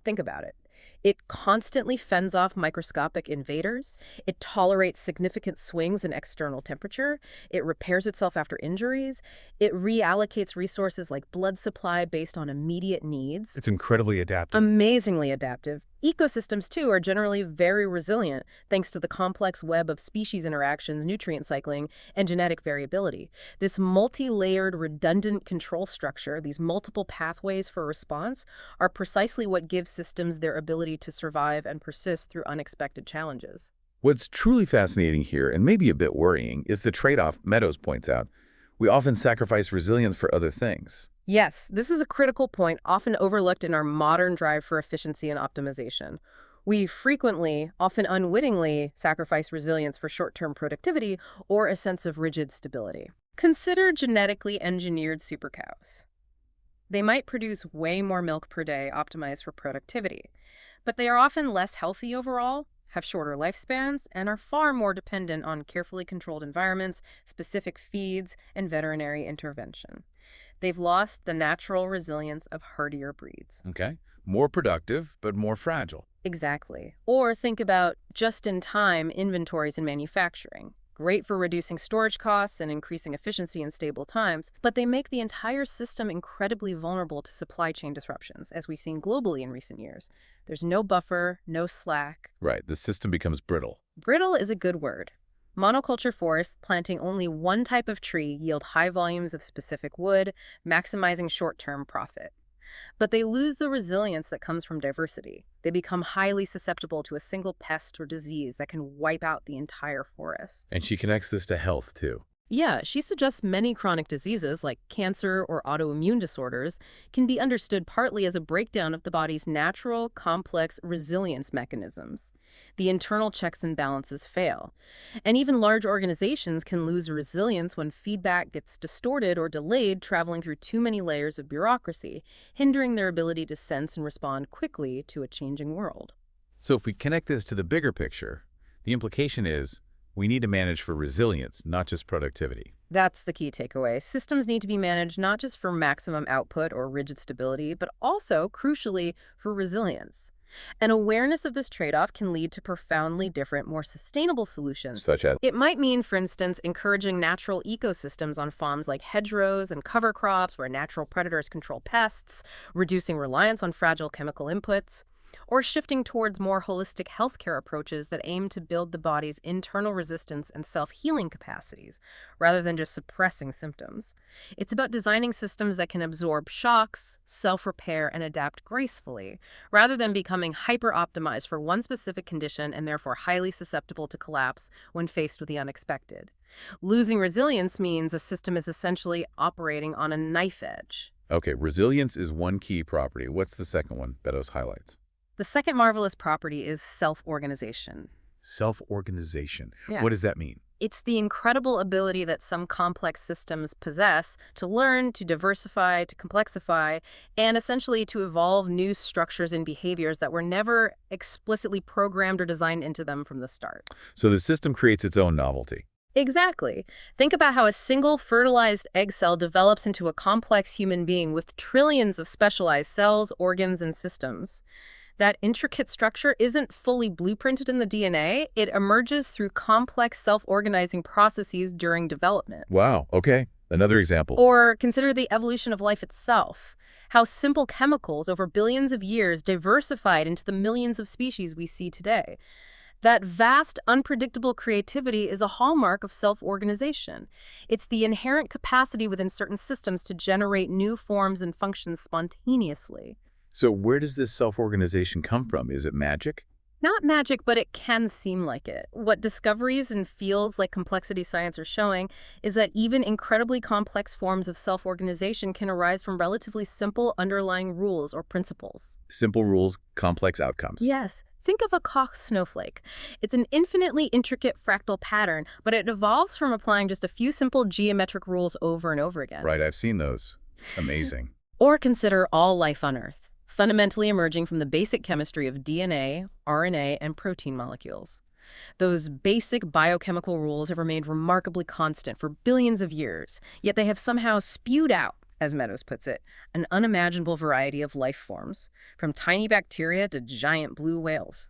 Think about it. It constantly fends off microscopic invaders. It tolerates significant swings in external temperature. It repairs itself after injuries. It reallocates resources like blood supply based on immediate needs. It's incredibly adaptive. Amazingly adaptive. Ecosystems, too, are generally very resilient thanks to the complex web of species interactions, nutrient cycling, and genetic variability. This multi-layered, redundant control structure, these multiple pathways for response, are precisely what gives systems their ability to survive and persist through unexpected challenges. What's truly fascinating here, and maybe a bit worrying, is the trade-off Meadows points out. We often sacrifice resilience for other things. Yes, this is a critical point often overlooked in our modern drive for efficiency and optimization. We frequently, often unwittingly, sacrifice resilience for short-term productivity or a sense of rigid stability. Consider genetically engineered super cows. They might produce way more milk per day optimized for productivity, but they are often less healthy overall, have shorter lifespans, and are far more dependent on carefully controlled environments, specific feeds, and veterinary intervention. They've lost the natural resilience of hardier breeds. Okay. More productive, but more fragile. Exactly. Or think about just-in-time inventories in manufacturing. Great for reducing storage costs and increasing efficiency in stable times, but they make the entire system incredibly vulnerable to supply chain disruptions, as we've seen globally in recent years. There's no buffer, no slack. Right. The system becomes brittle. Brittle is a good word. Monoculture forests planting only one type of tree yield high volumes of specific wood, maximizing short-term profit. But they lose the resilience that comes from diversity. They become highly susceptible to a single pest or disease that can wipe out the entire forest. And she connects this to health, too. Yeah, she suggests many chronic diseases like cancer or autoimmune disorders can be understood partly as a breakdown of the body's natural, complex resilience mechanisms. The internal checks and balances fail. And even large organizations can lose resilience when feedback gets distorted or delayed, traveling through too many layers of bureaucracy, hindering their ability to sense and respond quickly to a changing world. So if we connect this to the bigger picture, the implication is we need to manage for resilience, not just productivity. That's the key takeaway. Systems need to be managed not just for maximum output or rigid stability, but also, crucially, for resilience. An awareness of this trade-off can lead to profoundly different, more sustainable solutions. Such as, It might mean, for instance, encouraging natural ecosystems on farms like hedgerows and cover crops where natural predators control pests, reducing reliance on fragile chemical inputs, or shifting towards more holistic healthcare approaches that aim to build the body's internal resistance and self-healing capacities, rather than just suppressing symptoms. It's about designing systems that can absorb shocks, self-repair, and adapt gracefully, rather than becoming hyper-optimized for one specific condition and therefore highly susceptible to collapse when faced with the unexpected. Losing resilience means a system is essentially operating on a knife edge. okay, resilience is one key property. What's the second one Meadows highlights? The second marvelous property is self-organization. Self-organization. Yeah. What does that mean? It's the incredible ability that some complex systems possess to learn, to diversify, to complexify, and essentially to evolve new structures and behaviors that were never explicitly programmed or designed into them from the start. So the system creates its own novelty. Exactly. Think about how a single fertilized egg cell develops into a complex human being with trillions of specialized cells, organs, and systems. That intricate structure isn't fully blueprinted in the DNA. It emerges through complex self-organizing processes during development. Wow, okay. Another example. Or consider the evolution of life itself. How simple chemicals over billions of years diversified into the millions of species we see today. That vast, unpredictable creativity is a hallmark of self-organization. It's the inherent capacity within certain systems to generate new forms and functions spontaneously. So where does this self-organization come from? Is it magic? Not magic, but it can seem like it. What discoveries in fields like complexity science are showing is that even incredibly complex forms of self-organization can arise from relatively simple underlying rules or principles. Simple rules, complex outcomes. Yes. Think of a Koch snowflake. It's an infinitely intricate fractal pattern, but it evolves from applying just a few simple geometric rules over and over again. Right, I've seen those. Amazing. Or consider all life on Earth, fundamentally emerging from the basic chemistry of DNA, RNA, and protein molecules. Those basic biochemical rules have remained remarkably constant for billions of years, yet they have somehow spewed out, as Meadows puts it, an unimaginable variety of life forms, from tiny bacteria to giant blue whales.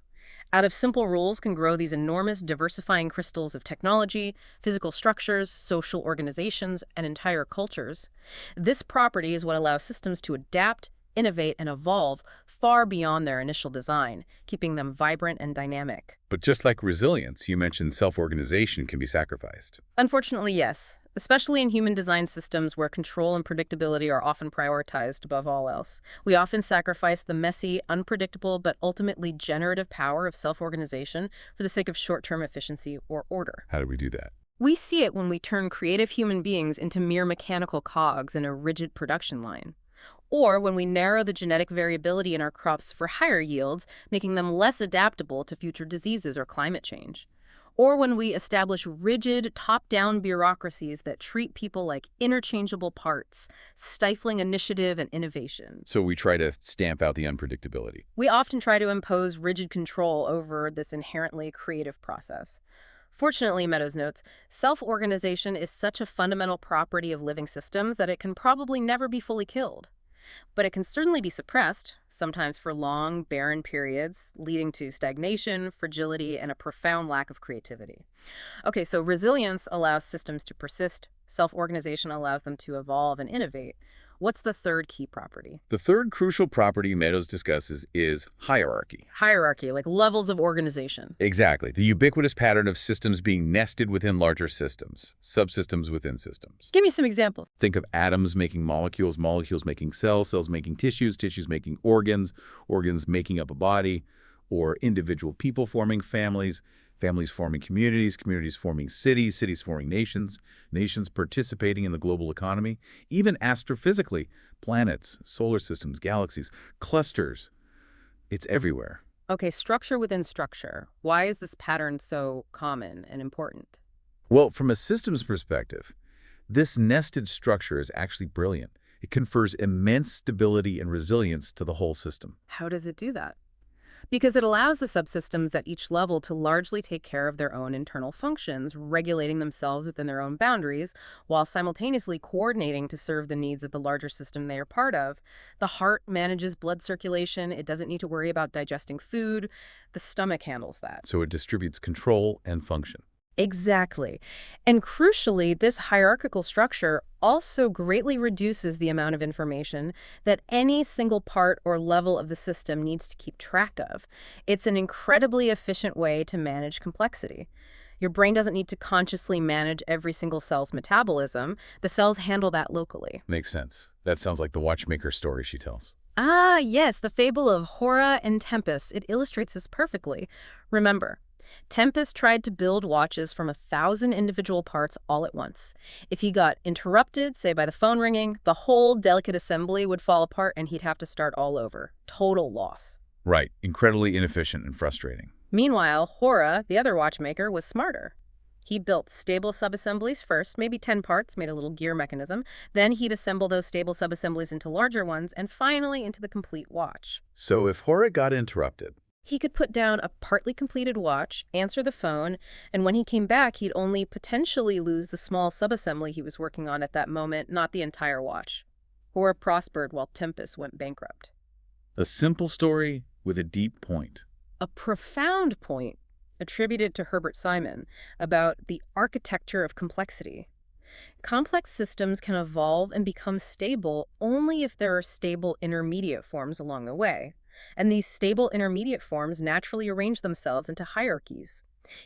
Out of simple rules can grow these enormous diversifying crystals of technology, physical structures, social organizations, and entire cultures. This property is what allows systems to adapt, innovate, and evolve far beyond their initial design, keeping them vibrant and dynamic. But just like resilience, you mentioned self-organization can be sacrificed. Unfortunately, yes, especially in human-designed systems where control and predictability are often prioritized above all else. We often sacrifice the messy, unpredictable, but ultimately generative power of self-organization for the sake of short-term efficiency or order. How do we do that? We see it when we turn creative human beings into mere mechanical cogs in a rigid production line. Or when we narrow the genetic variability in our crops for higher yields, making them less adaptable to future diseases or climate change. Or when we establish rigid, top-down bureaucracies that treat people like interchangeable parts, stifling initiative and innovation. So we try to stamp out the unpredictability. We often try to impose rigid control over this inherently creative process. Fortunately, Meadows notes, self-organization is such a fundamental property of living systems that it can probably never be fully killed. But it can certainly be suppressed, sometimes for long, barren periods, leading to stagnation, fragility, and a profound lack of creativity. Okay, so resilience allows systems to persist. Self-organization allows them to evolve and innovate. What's the third key property? The third crucial property Meadows discusses is hierarchy. Hierarchy, like levels of organization. Exactly. The ubiquitous pattern of systems being nested within larger systems, subsystems within systems. Give me some examples. Think of atoms making molecules, molecules making cells, cells making tissues, tissues making organs, organs making up a body, or individual people forming families. Families forming communities, communities forming cities, cities forming nations, nations participating in the global economy, even astrophysically, planets, solar systems, galaxies, clusters. It's everywhere. Okay, structure within structure. Why is this pattern so common and important? Well, from a systems perspective, this nested structure is actually brilliant. It confers immense stability and resilience to the whole system. How does it do that? Because it allows the subsystems at each level to largely take care of their own internal functions, regulating themselves within their own boundaries, while simultaneously coordinating to serve the needs of the larger system they are part of. The heart manages blood circulation. It doesn't need to worry about digesting food. The stomach handles that. So it distributes control and function. Exactly. And crucially, this hierarchical structure also greatly reduces the amount of information that any single part or level of the system needs to keep track of. It's an incredibly efficient way to manage complexity. Your brain doesn't need to consciously manage every single cell's metabolism. The cells handle that locally. Makes sense. That sounds like the watchmaker story she tells. Ah, yes, the fable of Hora and Tempest. It illustrates this perfectly. Remember, Tempest tried to build watches from 1,000 individual parts all at once. If he got interrupted, say by the phone ringing, the whole delicate assembly would fall apart and he'd have to start all over. Total loss. Right. Incredibly inefficient and frustrating. Meanwhile, Hora, the other watchmaker, was smarter. He built stable subassemblies first, maybe 10 parts, made a little gear mechanism. Then he'd assemble those stable subassemblies into larger ones, and finally into the complete watch. So if Hora got interrupted, He could put down a partly completed watch, answer the phone, and when he came back, he'd only potentially lose the small subassembly he was working on at that moment, not the entire watch. Hora prospered while Tempest went bankrupt. a simple story with a deep point. A profound point attributed to Herbert Simon about the architecture of complexity. Complex systems can evolve and become stable only if there are stable intermediate forms along the way. And these stable intermediate forms naturally arrange themselves into hierarchies.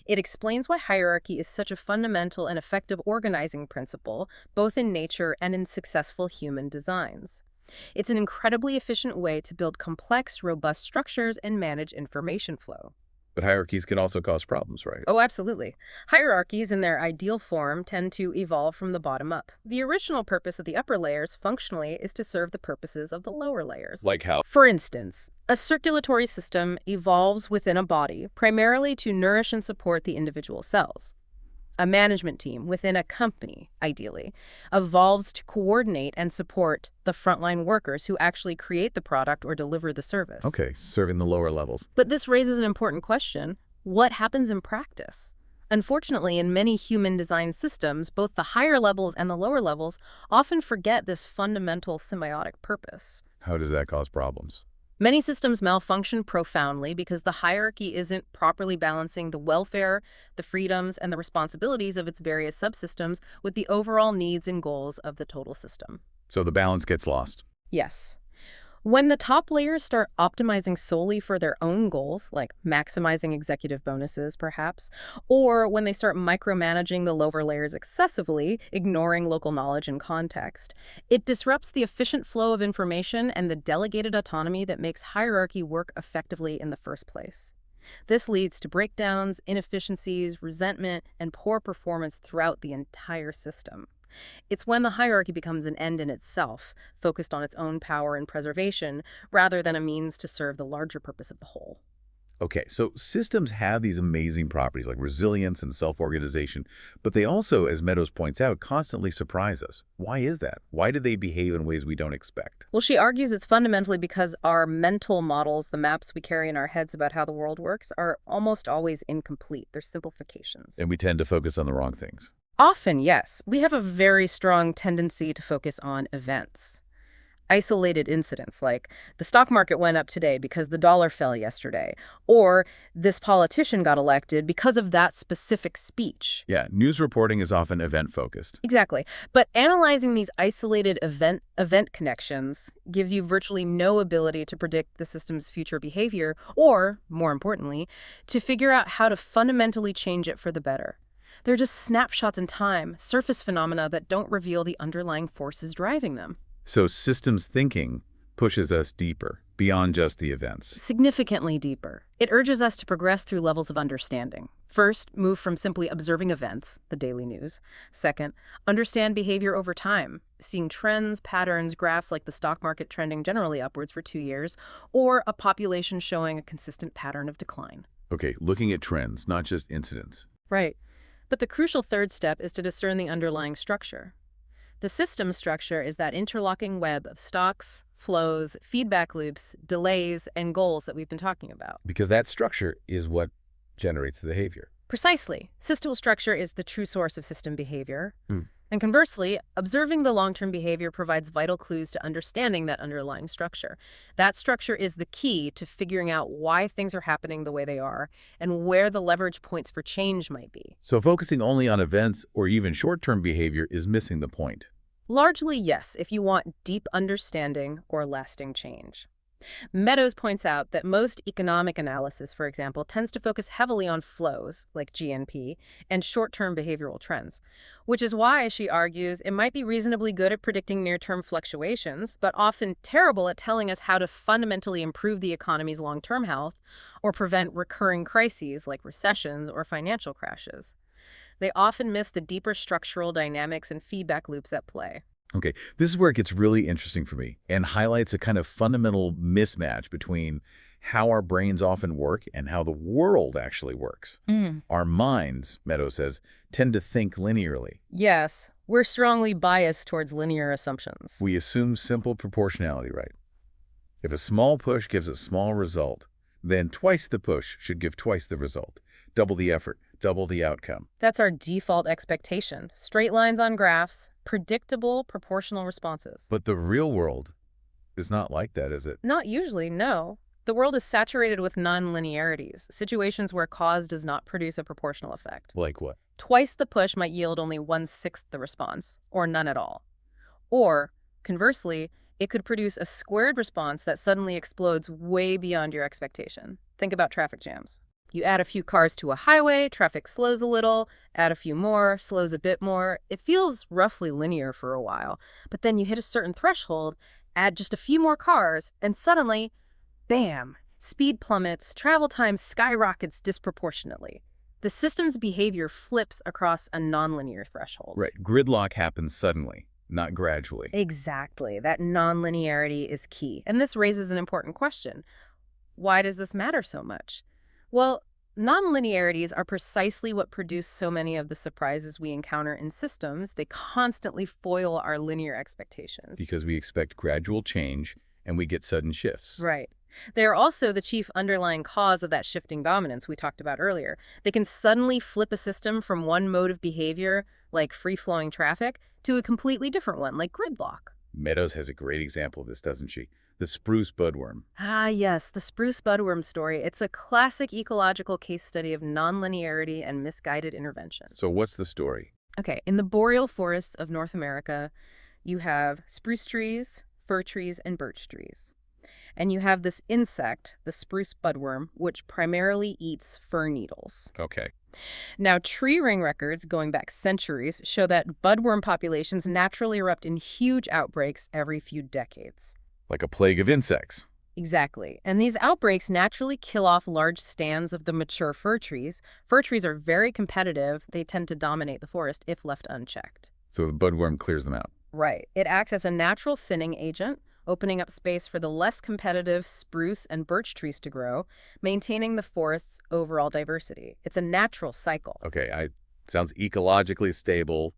It explains why hierarchy is such a fundamental and effective organizing principle, both in nature and in successful human designs. It's an incredibly efficient way to build complex, robust structures and manage information flow. But hierarchies can also cause problems, right? Oh, absolutely. Hierarchies in their ideal form tend to evolve from the bottom up. The original purpose of the upper layers functionally is to serve the purposes of the lower layers. Like how? For instance, a circulatory system evolves within a body primarily to nourish and support the individual cells. A management team within a company, ideally, evolves to coordinate and support the frontline workers who actually create the product or deliver the service. Okay, serving the lower levels. But this raises an important question. What happens in practice? Unfortunately, in many human-designed systems, both the higher levels and the lower levels often forget this fundamental symbiotic purpose. How does that cause problems? Many systems malfunction profoundly because the hierarchy isn't properly balancing the welfare, the freedoms, and the responsibilities of its various subsystems with the overall needs and goals of the total system. So the balance gets lost. Yes. When the top layers start optimizing solely for their own goals, like maximizing executive bonuses, perhaps, or when they start micromanaging the lower layers excessively, ignoring local knowledge and context, it disrupts the efficient flow of information and the delegated autonomy that makes hierarchy work effectively in the first place. This leads to breakdowns, inefficiencies, resentment, and poor performance throughout the entire system. It's when the hierarchy becomes an end in itself, focused on its own power and preservation, rather than a means to serve the larger purpose of the whole. Okay, so systems have these amazing properties like resilience and self-organization, but they also, as Meadows points out, constantly surprise us. Why is that? Why do they behave in ways we don't expect? Well, she argues it's fundamentally because our mental models, the maps we carry in our heads about how the world works, are almost always incomplete. They're simplifications. And we tend to focus on the wrong things. Often, yes. We have a very strong tendency to focus on events. Isolated incidents like the stock market went up today because the dollar fell yesterday, or this politician got elected because of that specific speech. Yeah, news reporting is often event-focused. Exactly. But analyzing these isolated event connections gives you virtually no ability to predict the system's future behavior or, more importantly, to figure out how to fundamentally change it for the better. They're just snapshots in time, surface phenomena that don't reveal the underlying forces driving them. So systems thinking pushes us deeper, beyond just the events. Significantly deeper. It urges us to progress through levels of understanding. First, move from simply observing events, the daily news. Second, understand behavior over time, seeing trends, patterns, graphs like the stock market trending generally upwards for 2 years, or a population showing a consistent pattern of decline. Okay, looking at trends, not just incidents. Right. But the crucial third step is to discern the underlying structure. The system structure is that interlocking web of stocks, flows, feedback loops, delays, and goals that we've been talking about. Because that structure is what generates the behavior. Precisely. System structure is the true source of system behavior. Hmm. And conversely, observing the long-term behavior provides vital clues to understanding that underlying structure. That structure is the key to figuring out why things are happening the way they are and where the leverage points for change might be. So focusing only on events or even short-term behavior is missing the point. Largely, yes, if you want deep understanding or lasting change. Meadows points out that most economic analysis, for example, tends to focus heavily on flows, like GNP, and short-term behavioral trends, which is why, she argues, it might be reasonably good at predicting near-term fluctuations, but often terrible at telling us how to fundamentally improve the economy's long-term health or prevent recurring crises like recessions or financial crashes. They often miss the deeper structural dynamics and feedback loops at play. Okay, this is where it gets really interesting for me and highlights a kind of fundamental mismatch between how our brains often work and how the world actually works. Our minds, Meadows says, tend to think linearly. Yes, we're strongly biased towards linear assumptions. We assume simple proportionality, right? If a small push gives a small result, then twice the push should give twice the result. Double the effort, double the outcome. That's our default expectation. Straight lines on graphs, predictable, proportional responses. But the real world is not like that, is it? Not usually, no. The world is saturated with nonlinearities, situations where cause does not produce a proportional effect. Like what? Twice the push might yield only 1/6 the response, or none at all. Or, conversely, it could produce a squared response that suddenly explodes way beyond your expectation. Think about traffic jams. You add a few cars to a highway, traffic slows a little, add a few more, slows a bit more. It feels roughly linear for a while, but then you hit a certain threshold, add just a few more cars, and suddenly, bam, speed plummets, travel time skyrockets disproportionately. The system's behavior flips across a nonlinear threshold. Right, gridlock happens suddenly, not gradually. Exactly. That nonlinearity is key. And this raises an important question. Why does this matter so much? Well, nonlinearities are precisely what produce so many of the surprises we encounter in systems. They constantly foil our linear expectations. Because we expect gradual change and we get sudden shifts. Right. They are also the chief underlying cause of that shifting dominance we talked about earlier. They can suddenly flip a system from one mode of behavior, like free-flowing traffic, to a completely different one, like gridlock. Meadows has a great example of this, doesn't she? The spruce budworm. Ah, yes, the spruce budworm story. It's a classic ecological case study of nonlinearity and misguided intervention. So what's the story? Okay, in the boreal forests of North America, you have spruce trees, fir trees, and birch trees. And you have this insect, the spruce budworm, which primarily eats fir needles. Okay. Now, tree ring records going back centuries show that budworm populations naturally erupt in huge outbreaks every few decades. Like a plague of insects. Exactly. And these outbreaks naturally kill off large stands of the mature fir trees. Fir trees are very competitive. They tend to dominate the forest if left unchecked. So the budworm clears them out. Right. It acts as a natural thinning agent, opening up space for the less competitive spruce and birch trees to grow, maintaining the forest's overall diversity. It's a natural cycle. Okay, sounds ecologically stable,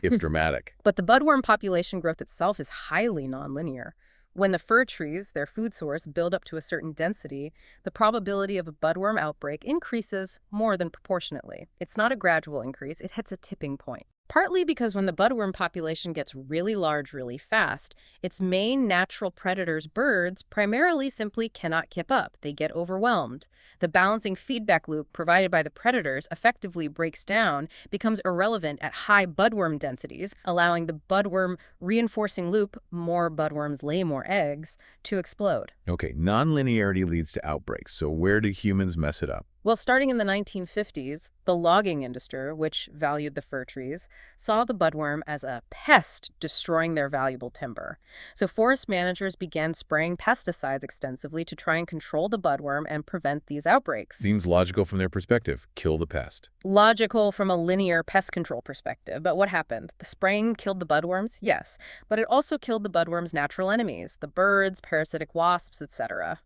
if dramatic. But the budworm population growth itself is highly nonlinear. When the fir trees, their food source, build up to a certain density, the probability of a budworm outbreak increases more than proportionately. It's not a gradual increase, it hits a tipping point. Partly because when the budworm population gets really large really fast, its main natural predators, birds, primarily simply cannot keep up. They get overwhelmed. The balancing feedback loop provided by the predators effectively breaks down, becomes irrelevant at high budworm densities, allowing the budworm reinforcing loop, more budworms lay more eggs, to explode. Okay, nonlinearity leads to outbreaks. So where do humans mess it up? Well, starting in the 1950s, the logging industry, which valued the fir trees, saw the budworm as a pest destroying their valuable timber. So forest managers began spraying pesticides extensively to try and control the budworm and prevent these outbreaks. Seems logical from their perspective. Kill the pest. Logical from a linear pest control perspective, but what happened? The spraying killed the budworms? Yes, but it also killed the budworm's natural enemies, the birds, parasitic wasps, etc.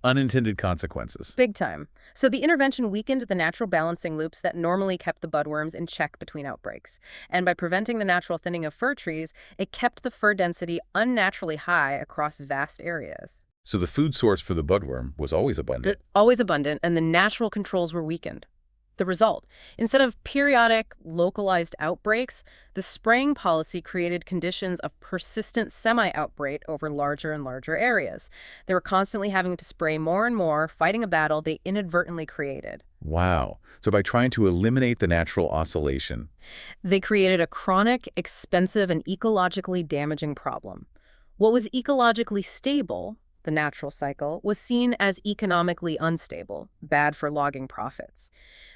Unintended consequences. Big time. So the intervention weakened the natural balancing loops that normally kept the budworms in check between outbreaks. And by preventing the natural thinning of fir trees, it kept the fir density unnaturally high across vast areas. So the food source for the budworm was always abundant. Always abundant, and the natural controls were weakened. The result, instead of periodic, localized outbreaks, the spraying policy created conditions of persistent semi-outbreak over larger and larger areas. They were constantly having to spray more and more, fighting a battle they inadvertently created. Wow. So by trying to eliminate the natural oscillation, They created a chronic, expensive, and ecologically damaging problem. What was ecologically stable, the natural cycle, was seen as economically unstable, bad for logging profits.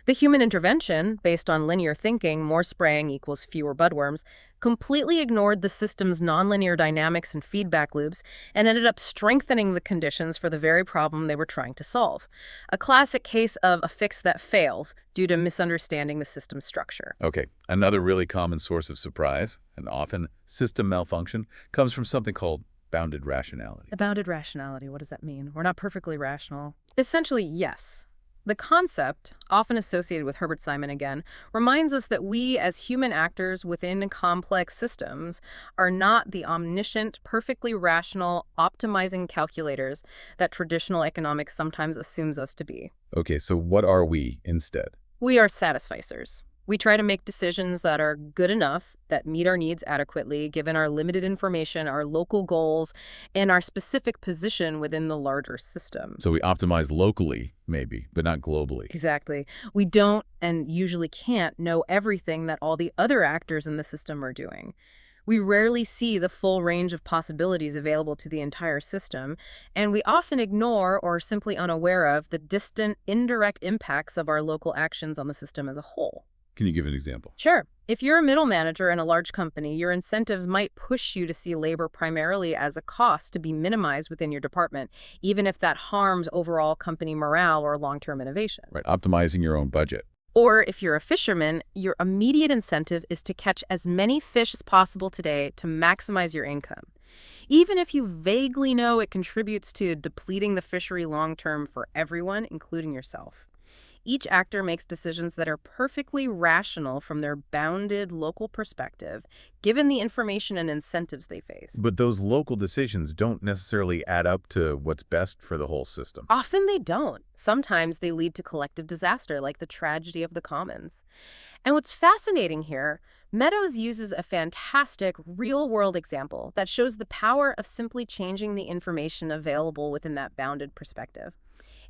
The human intervention, based on linear thinking, more spraying equals fewer budworms, completely ignored the system's nonlinear dynamics and feedback loops and ended up strengthening the conditions for the very problem they were trying to solve. A classic case of a fix that fails due to misunderstanding the system's structure. okay, another really common source of surprise, and often system malfunction, comes from something called bounded rationality. Bounded rationality, what does that mean? We're not perfectly rational. Essentially, yes. The concept, often associated with Herbert Simon again, reminds us that we as human actors within complex systems are not the omniscient, perfectly rational, optimizing calculators that traditional economics sometimes assumes us to be. Okay, so what are we instead? We are satisficers. We try to make decisions that are good enough, that meet our needs adequately, given our limited information, our local goals, and our specific position within the larger system. So we optimize locally, maybe, but not globally. Exactly. We don't, and usually can't, know everything that all the other actors in the system are doing. We rarely see the full range of possibilities available to the entire system, and we often ignore or are simply unaware of the distant, indirect impacts of our local actions on the system as a whole. Can you give an example? Sure. If you're a middle manager in a large company, your incentives might push you to see labor primarily as a cost to be minimized within your department, even if that harms overall company morale or long-term innovation. Right, optimizing your own budget. Or if you're a fisherman, your immediate incentive is to catch as many fish as possible today to maximize your income, even if you vaguely know it contributes to depleting the fishery long-term for everyone, including yourself. Each actor makes decisions that are perfectly rational from their bounded local perspective, given the information and incentives they face. But those local decisions don't necessarily add up to what's best for the whole system. Often they don't. Sometimes they lead to collective disaster, like the tragedy of the commons. And what's fascinating here, Meadows uses a fantastic real-world example that shows the power of simply changing the information available within that bounded perspective.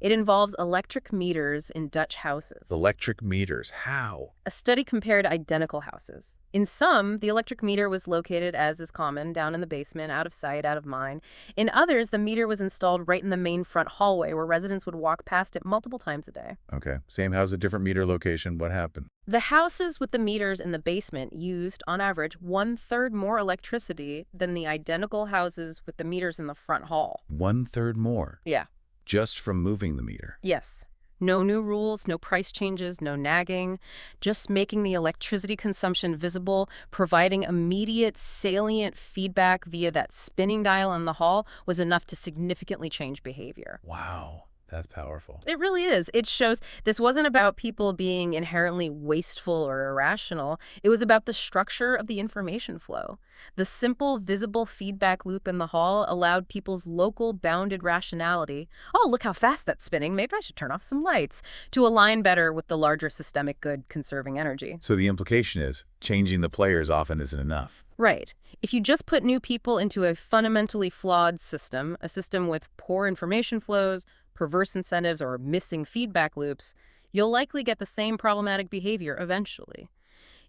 It involves electric meters in Dutch houses. Electric meters, how? A study compared identical houses. In some, the electric meter was located, as is common, down in the basement, out of sight, out of mind. In others, the meter was installed right in the main front hallway where residents would walk past it multiple times a day. Okay, same house, a different meter location. What happened? The houses with the meters in the basement used, on average, 1/3 more electricity than the identical houses with the meters in the front hall. 1/3 more. Yeah. Just from moving the meter. Yes. No new rules, no price changes, no nagging, just making the electricity consumption visible, providing immediate, salient feedback via that spinning dial in the hall was enough to significantly change behavior. Wow, that's powerful. It really is. It shows this wasn't about people being inherently wasteful or irrational. It was about the structure of the information flow. The simple, visible feedback loop in the hall allowed people's local bounded rationality, oh, look how fast that's spinning, maybe I should turn off some lights, to align better with the larger systemic good conserving energy. So the implication is changing the players often isn't enough. Right. If you just put new people into a fundamentally flawed system, a system with poor information flows, perverse incentives, or missing feedback loops, you'll likely get the same problematic behavior eventually.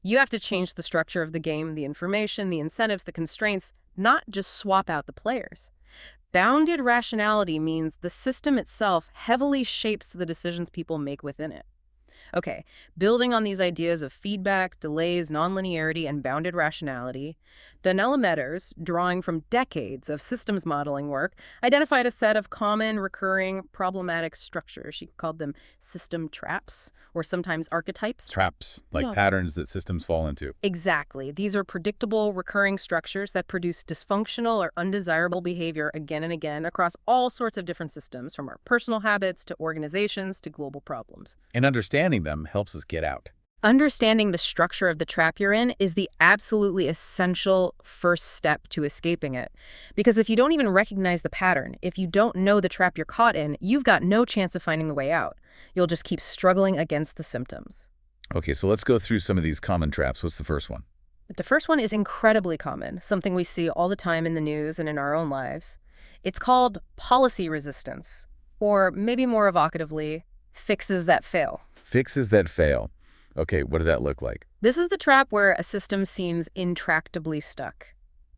You have to change the structure of the game, the information, the incentives, the constraints, not just swap out the players. Bounded rationality means the system itself heavily shapes the decisions people make within it. Okay, building on these ideas of feedback, delays, nonlinearity, and bounded rationality, Donella Meadows, drawing from decades of systems modeling work, identified a set of common, recurring, problematic structures. She called them system traps, or sometimes archetypes. Traps, like Yeah. patterns that systems fall into. Exactly. These are predictable, recurring structures that produce dysfunctional or undesirable behavior again and again across all sorts of different systems, from our personal habits to organizations to global problems. And understanding them helps us get out. Understanding the structure of the trap you're in is the absolutely essential first step to escaping it. Because if you don't even recognize the pattern, if you don't know the trap you're caught in, you've got no chance of finding the way out. You'll just keep struggling against the symptoms. Okay, so let's go through some of these common traps. What's the first one? The first one is incredibly common, something we see all the time in the news and in our own lives. It's called policy resistance, or maybe more evocatively, fixes that fail. Fixes that fail. Okay, what did that look like? This is the trap where a system seems intractably stuck.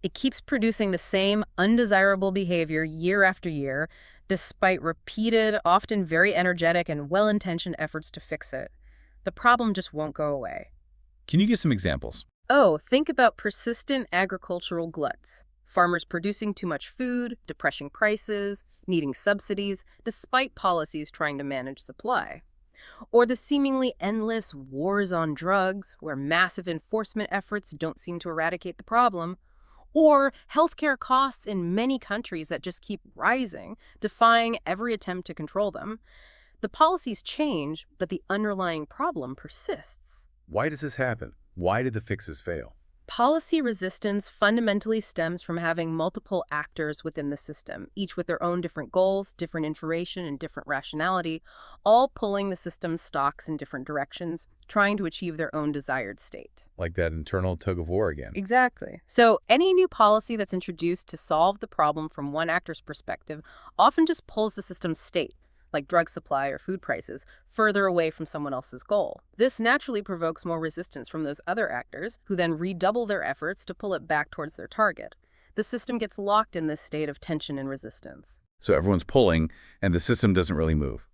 It keeps producing the same undesirable behavior year after year, despite repeated, often very energetic and well-intentioned efforts to fix it. The problem just won't go away. Can you give some examples? Oh, think about persistent agricultural gluts. Farmers producing too much food, depressing prices, needing subsidies, despite policies trying to manage supply. Or the seemingly endless wars on drugs, where massive enforcement efforts don't seem to eradicate the problem. Or healthcare costs in many countries that just keep rising, defying every attempt to control them. The policies change, but the underlying problem persists. Why does this happen? Why did the fixes fail? Policy resistance fundamentally stems from having multiple actors within the system, each with their own different goals, different information, and different rationality, all pulling the system's stocks in different directions, trying to achieve their own desired state. Like that internal tug of war again. Exactly. So any new policy that's introduced to solve the problem from one actor's perspective often just pulls the system's state, like drug supply or food prices, further away from someone else's goal. This naturally provokes more resistance from those other actors, who then redouble their efforts to pull it back towards their target. The system gets locked in this state of tension and resistance. So everyone's pulling, and the system doesn't really move.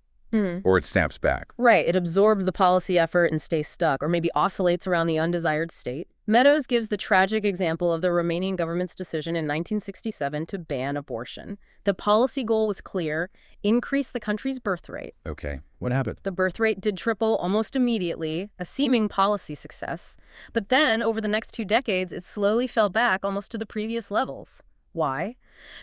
Or it snaps back. Right, it absorbs the policy effort and stays stuck, or maybe oscillates around the undesired state. Meadows gives the tragic example of the Romanian government's decision in 1967 to ban abortion. The policy goal was clear: increase the country's birth rate. Okay, what happened? The birth rate did triple almost immediately, a seeming policy success. But then, over the next 2 decades, it slowly fell back almost to the previous levels. Why?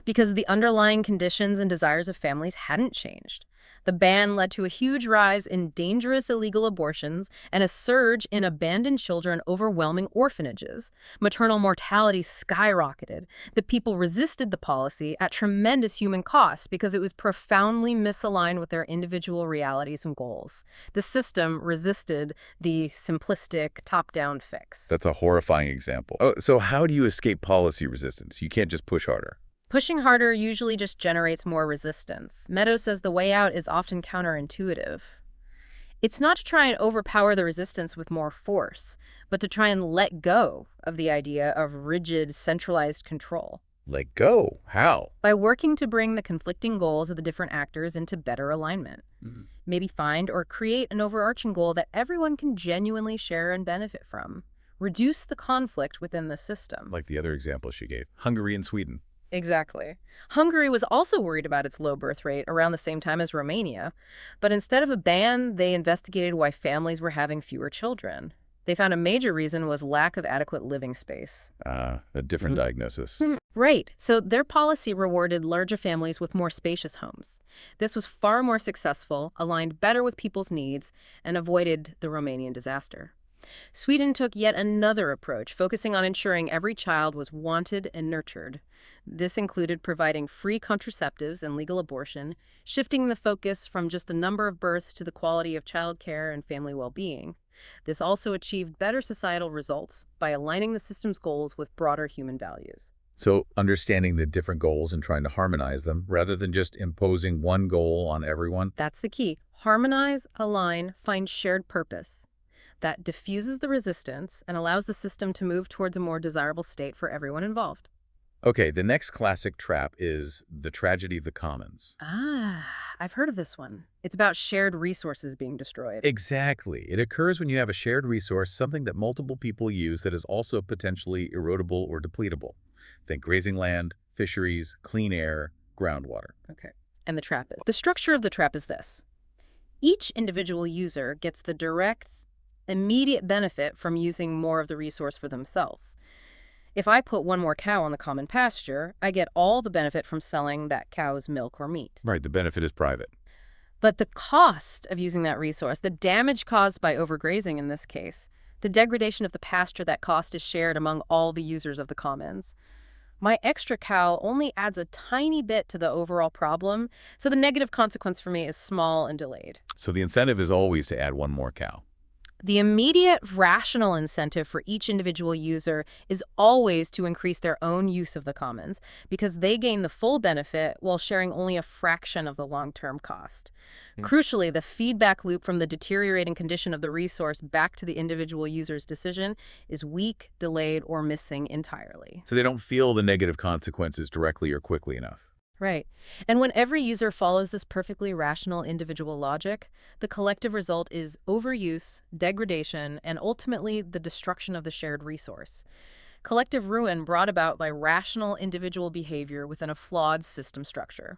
Because the underlying conditions and desires of families hadn't changed. The ban led to a huge rise in dangerous illegal abortions and a surge in abandoned children overwhelming orphanages. Maternal mortality skyrocketed. The people resisted the policy at tremendous human cost because it was profoundly misaligned with their individual realities and goals. The system resisted the simplistic top-down fix. That's a horrifying example. Oh, so how do you escape policy resistance? You can't just push harder. Pushing harder usually just generates more resistance. Meadows says the way out is often counterintuitive. It's not to try and overpower the resistance with more force, but to try and let go of the idea of rigid, centralized control. Let go? How? By working to bring the conflicting goals of the different actors into better alignment. Maybe find or create an overarching goal that everyone can genuinely share and benefit from. Reduce the conflict within the system. Like the other example she gave, Hungary and Sweden. Exactly. Hungary was also worried about its low birth rate around the same time as Romania, but instead of a ban, they investigated why families were having fewer children. They found a major reason was lack of adequate living space. A different diagnosis. Right. So their policy rewarded larger families with more spacious homes. This was far more successful, aligned better with people's needs, and avoided the Romanian disaster. Sweden took yet another approach, focusing on ensuring every child was wanted and nurtured. This included providing free contraceptives and legal abortion, shifting the focus from just the number of births to the quality of child care and family well-being. This also achieved better societal results by aligning the system's goals with broader human values. So understanding the different goals and trying to harmonize them rather than just imposing one goal on everyone. That's the key. Harmonize, align, find shared purpose. That diffuses the resistance and allows the system to move towards a more desirable state for everyone involved. Okay, the next classic trap is the tragedy of the commons. Ah, I've heard of this one. It's about shared resources being destroyed. Exactly. It occurs when you have a shared resource, something that multiple people use that is also potentially erodible or depletable. Think grazing land, fisheries, clean air, groundwater. Okay. And the trap is. The structure of the trap is this. Each individual user gets the direct, immediate benefit from using more of the resource for themselves. If I put one more cow on the common pasture, I get all the benefit from selling that cow's milk or meat. Right, the benefit is private. But the cost of using that resource, the damage caused by overgrazing in this case, the degradation of the pasture, that cost is shared among all the users of the commons. My extra cow only adds a tiny bit to the overall problem, so the negative consequence for me is small and delayed. So the incentive is always to add one more cow. The immediate rational incentive for each individual user is always to increase their own use of the commons because they gain the full benefit while sharing only a fraction of the long-term cost. Crucially, the feedback loop from the deteriorating condition of the resource back to the individual user's decision is weak, delayed, or missing entirely. So they don't feel the negative consequences directly or quickly enough. Right. And when every user follows this perfectly rational individual logic, the collective result is overuse, degradation, and ultimately the destruction of the shared resource. Collective ruin brought about by rational individual behavior within a flawed system structure.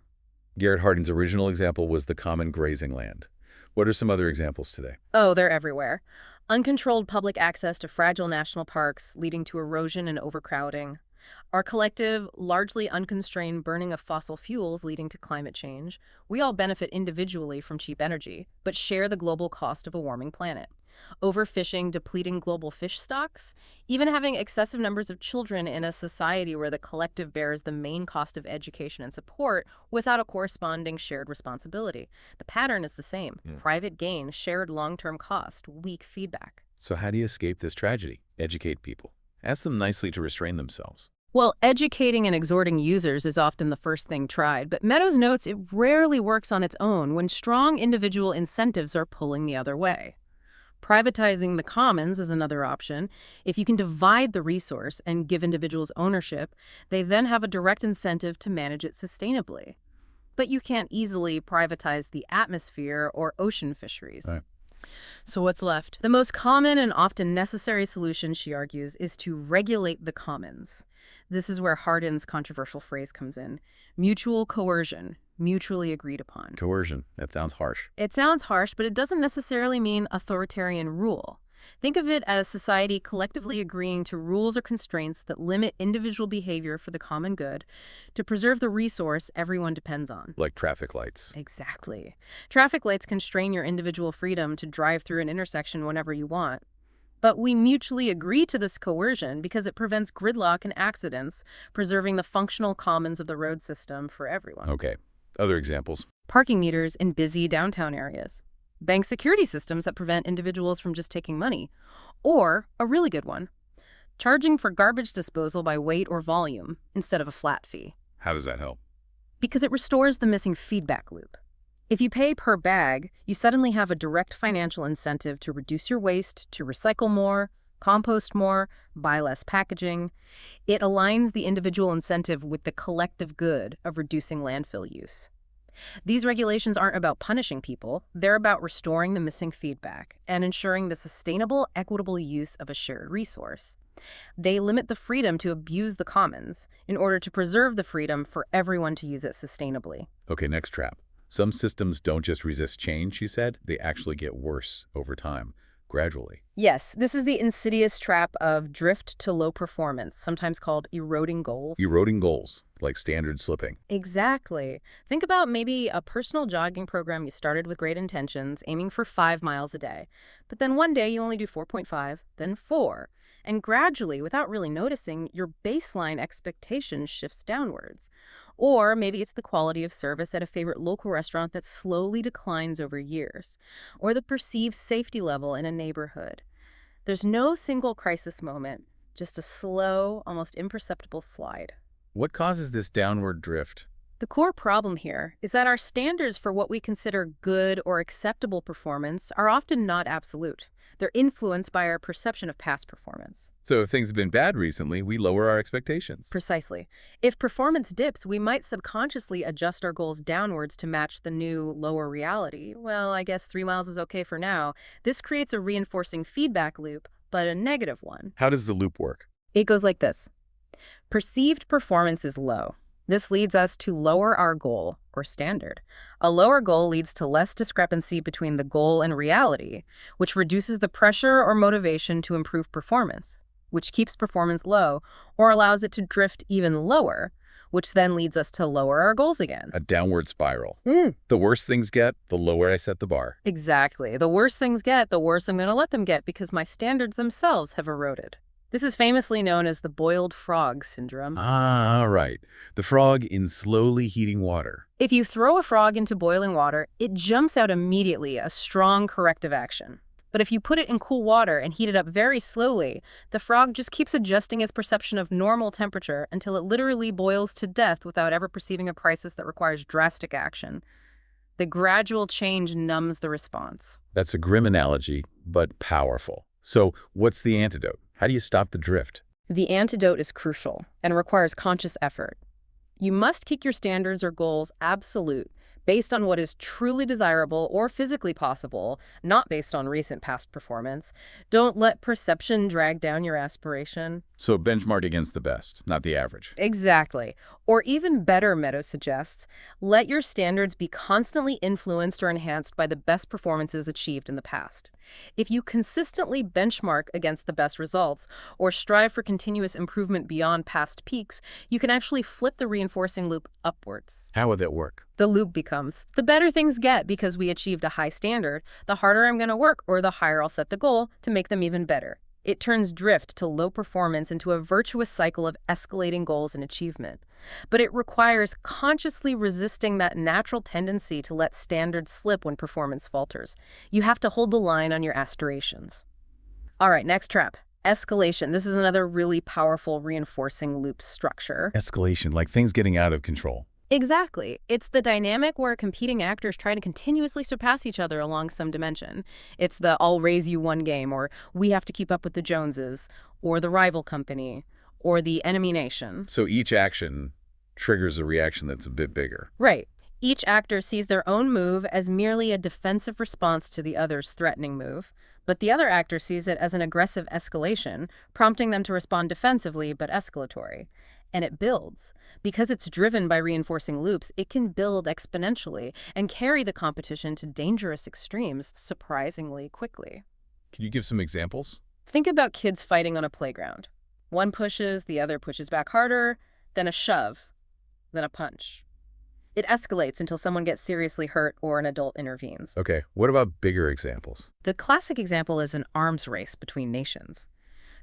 Garrett Hardin's original example was the common grazing land. What are some other examples today? Oh, they're everywhere. Uncontrolled public access to fragile national parks leading to erosion and overcrowding. Our collective, largely unconstrained burning of fossil fuels leading to climate change. We all benefit individually from cheap energy, but share the global cost of a warming planet. Overfishing, depleting global fish stocks, even having excessive numbers of children in a society where the collective bears the main cost of education and support without a corresponding shared responsibility. The pattern is the same. Private gain, shared long-term cost, weak feedback. So how do you escape this tragedy? Educate people. Ask them nicely to restrain themselves. Well, educating and exhorting users is often the first thing tried, but Meadows notes it rarely works on its own when strong individual incentives are pulling the other way. Privatizing the commons is another option. If you can divide the resource and give individuals ownership, they then have a direct incentive to manage it sustainably. But you can't easily privatize the atmosphere or ocean fisheries. Right. So what's left? The most common and often necessary solution, she argues, is to regulate the commons. This is where Hardin's controversial phrase comes in. Mutual coercion, mutually agreed upon. Coercion. That sounds harsh. It sounds harsh, but it doesn't necessarily mean authoritarian rule. Think of it as society collectively agreeing to rules or constraints that limit individual behavior for the common good to preserve the resource everyone depends on. Like traffic lights. Exactly. Traffic lights constrain your individual freedom to drive through an intersection whenever you want. But we mutually agree to this coercion because it prevents gridlock and accidents, preserving the functional commons of the road system for everyone. Okay. Other examples. Parking meters in busy downtown areas. Bank security systems that prevent individuals from just taking money. Or, a really good one, charging for garbage disposal by weight or volume instead of a flat fee. How does that help? Because it restores the missing feedback loop. If you pay per bag, you suddenly have a direct financial incentive to reduce your waste, to recycle more, compost more, buy less packaging. It aligns the individual incentive with the collective good of reducing landfill use. These regulations aren't about punishing people, they're about restoring the missing feedback and ensuring the sustainable, equitable use of a shared resource. They limit the freedom to abuse the commons in order to preserve the freedom for everyone to use it sustainably. Okay, next trap. Some systems don't just resist change, she said, they actually get worse over time, gradually. Yes, this is the insidious trap of drift to low performance, sometimes called eroding goals. Eroding goals, like standard slipping. Exactly. Think about maybe a personal jogging program you started with great intentions, aiming for 5 miles a day. But then one day you only do 4.5, then 4. And gradually, without really noticing, your baseline expectation shifts downwards. Or maybe it's the quality of service at a favorite local restaurant that slowly declines over years. Or the perceived safety level in a neighborhood. There's no single crisis moment, just a slow, almost imperceptible slide. What causes this downward drift? The core problem here is that our standards for what we consider good or acceptable performance are often not absolute. They're influenced by our perception of past performance. So if things have been bad recently, we lower our expectations. Precisely. If performance dips, we might subconsciously adjust our goals downwards to match the new, lower reality. Well, I guess 3 miles is okay for now. This creates a reinforcing feedback loop, but a negative one. How does the loop work? It goes like this. Perceived performance is low. This leads us to lower our goal, or standard. A lower goal leads to less discrepancy between the goal and reality, which reduces the pressure or motivation to improve performance, which keeps performance low or allows it to drift even lower, which then leads us to lower our goals again. A downward spiral. The worse things get, the lower I set the bar. Exactly. The worse things get, the worse I'm going to let them get because my standards themselves have eroded. This is famously known as the boiled frog syndrome. Ah, right. The frog in slowly heating water. If you throw a frog into boiling water, it jumps out immediately, a strong corrective action. But if you put it in cool water and heat it up very slowly, the frog just keeps adjusting its perception of normal temperature until it literally boils to death without ever perceiving a crisis that requires drastic action. The gradual change numbs the response. That's a grim analogy, but powerful. So what's the antidote? How do you stop the drift? The antidote is crucial and requires conscious effort. You must keep your standards or goals absolute, based on what is truly desirable or physically possible, not based on recent past performance. Don't let perception drag down your aspiration. So benchmark against the best, not the average. Exactly. Or even better, Meadows suggests, let your standards be constantly influenced or enhanced by the best performances achieved in the past. If you consistently benchmark against the best results or strive for continuous improvement beyond past peaks, you can actually flip the reinforcing loop upwards. How would that work? The loop becomes, the better things get because we achieved a high standard, the harder I'm going to work or the higher I'll set the goal to make them even better. It turns drift to low performance into a virtuous cycle of escalating goals and achievement. But it requires consciously resisting that natural tendency to let standards slip when performance falters. You have to hold the line on your aspirations. All right, next trap. Escalation. This is another really powerful reinforcing loop structure. Escalation, like things getting out of control. Exactly. It's the dynamic where competing actors try to continuously surpass each other along some dimension. It's the I'll raise you one game, or we have to keep up with the Joneses, or the rival company, or the enemy nation. So each action triggers a reaction that's a bit bigger. Right. Each actor sees their own move as merely a defensive response to the other's threatening move, but the other actor sees it as an aggressive escalation, prompting them to respond defensively but escalatory. And it builds. Because it's driven by reinforcing loops, it can build exponentially and carry the competition to dangerous extremes surprisingly quickly. Can you give some examples? Think about kids fighting on a playground. One pushes, the other pushes back harder, then a shove, then a punch. It escalates until someone gets seriously hurt or an adult intervenes. Okay, what about bigger examples? The classic example is an arms race between nations.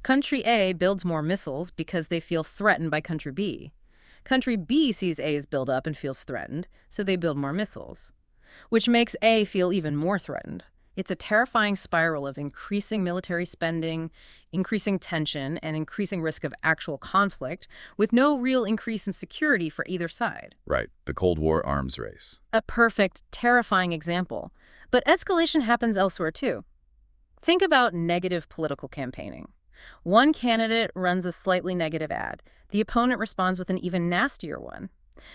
Country A builds more missiles because they feel threatened by Country B. Country B sees A's build up and feels threatened, so they build more missiles, which makes A feel even more threatened. It's a terrifying spiral of increasing military spending, increasing tension, and increasing risk of actual conflict, with no real increase in security for either side. Right, the Cold War arms race. A perfect, terrifying example. But escalation happens elsewhere too. Think about negative political campaigning. One candidate runs a slightly negative ad. The opponent responds with an even nastier one.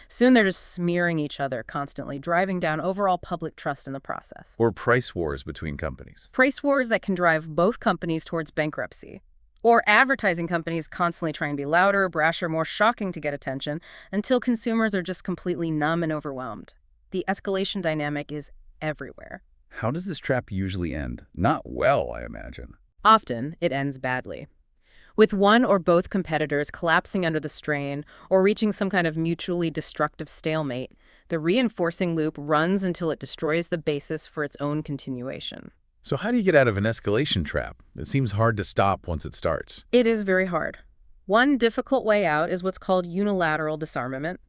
Soon they're just smearing each other constantly, driving down overall public trust in the process. Or price wars between companies. Price wars that can drive both companies towards bankruptcy. Or advertising companies constantly trying to be louder, brasher, more shocking to get attention, until consumers are just completely numb and overwhelmed. The escalation dynamic is everywhere. How does this trap usually end? Not well, I imagine. Often, it ends badly, with one or both competitors collapsing under the strain or reaching some kind of mutually destructive stalemate. The reinforcing loop runs until it destroys the basis for its own continuation. So how do you get out of an escalation trap? It seems hard to stop once it starts. It is very hard. One difficult way out is what's called unilateral disarmament.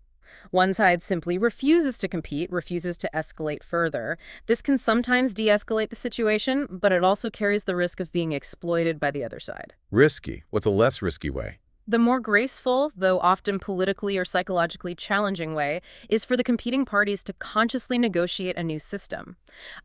One side simply refuses to compete, refuses to escalate further. This can sometimes de-escalate the situation, but it also carries the risk of being exploited by the other side. Risky. What's a less risky way? The more graceful, though often politically or psychologically challenging way, is for the competing parties to consciously negotiate a new system.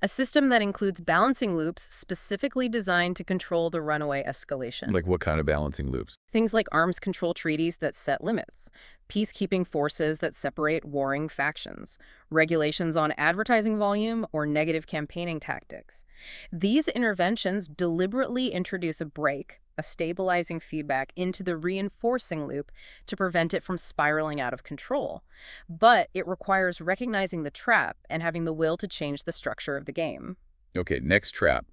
A system that includes balancing loops specifically designed to control the runaway escalation. Like what kind of balancing loops? Things like arms control treaties that set limits, peacekeeping forces that separate warring factions, regulations on advertising volume, or negative campaigning tactics. These interventions deliberately introduce a break, a stabilizing feedback, into the reinforcing loop to prevent it from spiraling out of control. But it requires recognizing the trap and having the will to change the structure of the game. Okay, next trap.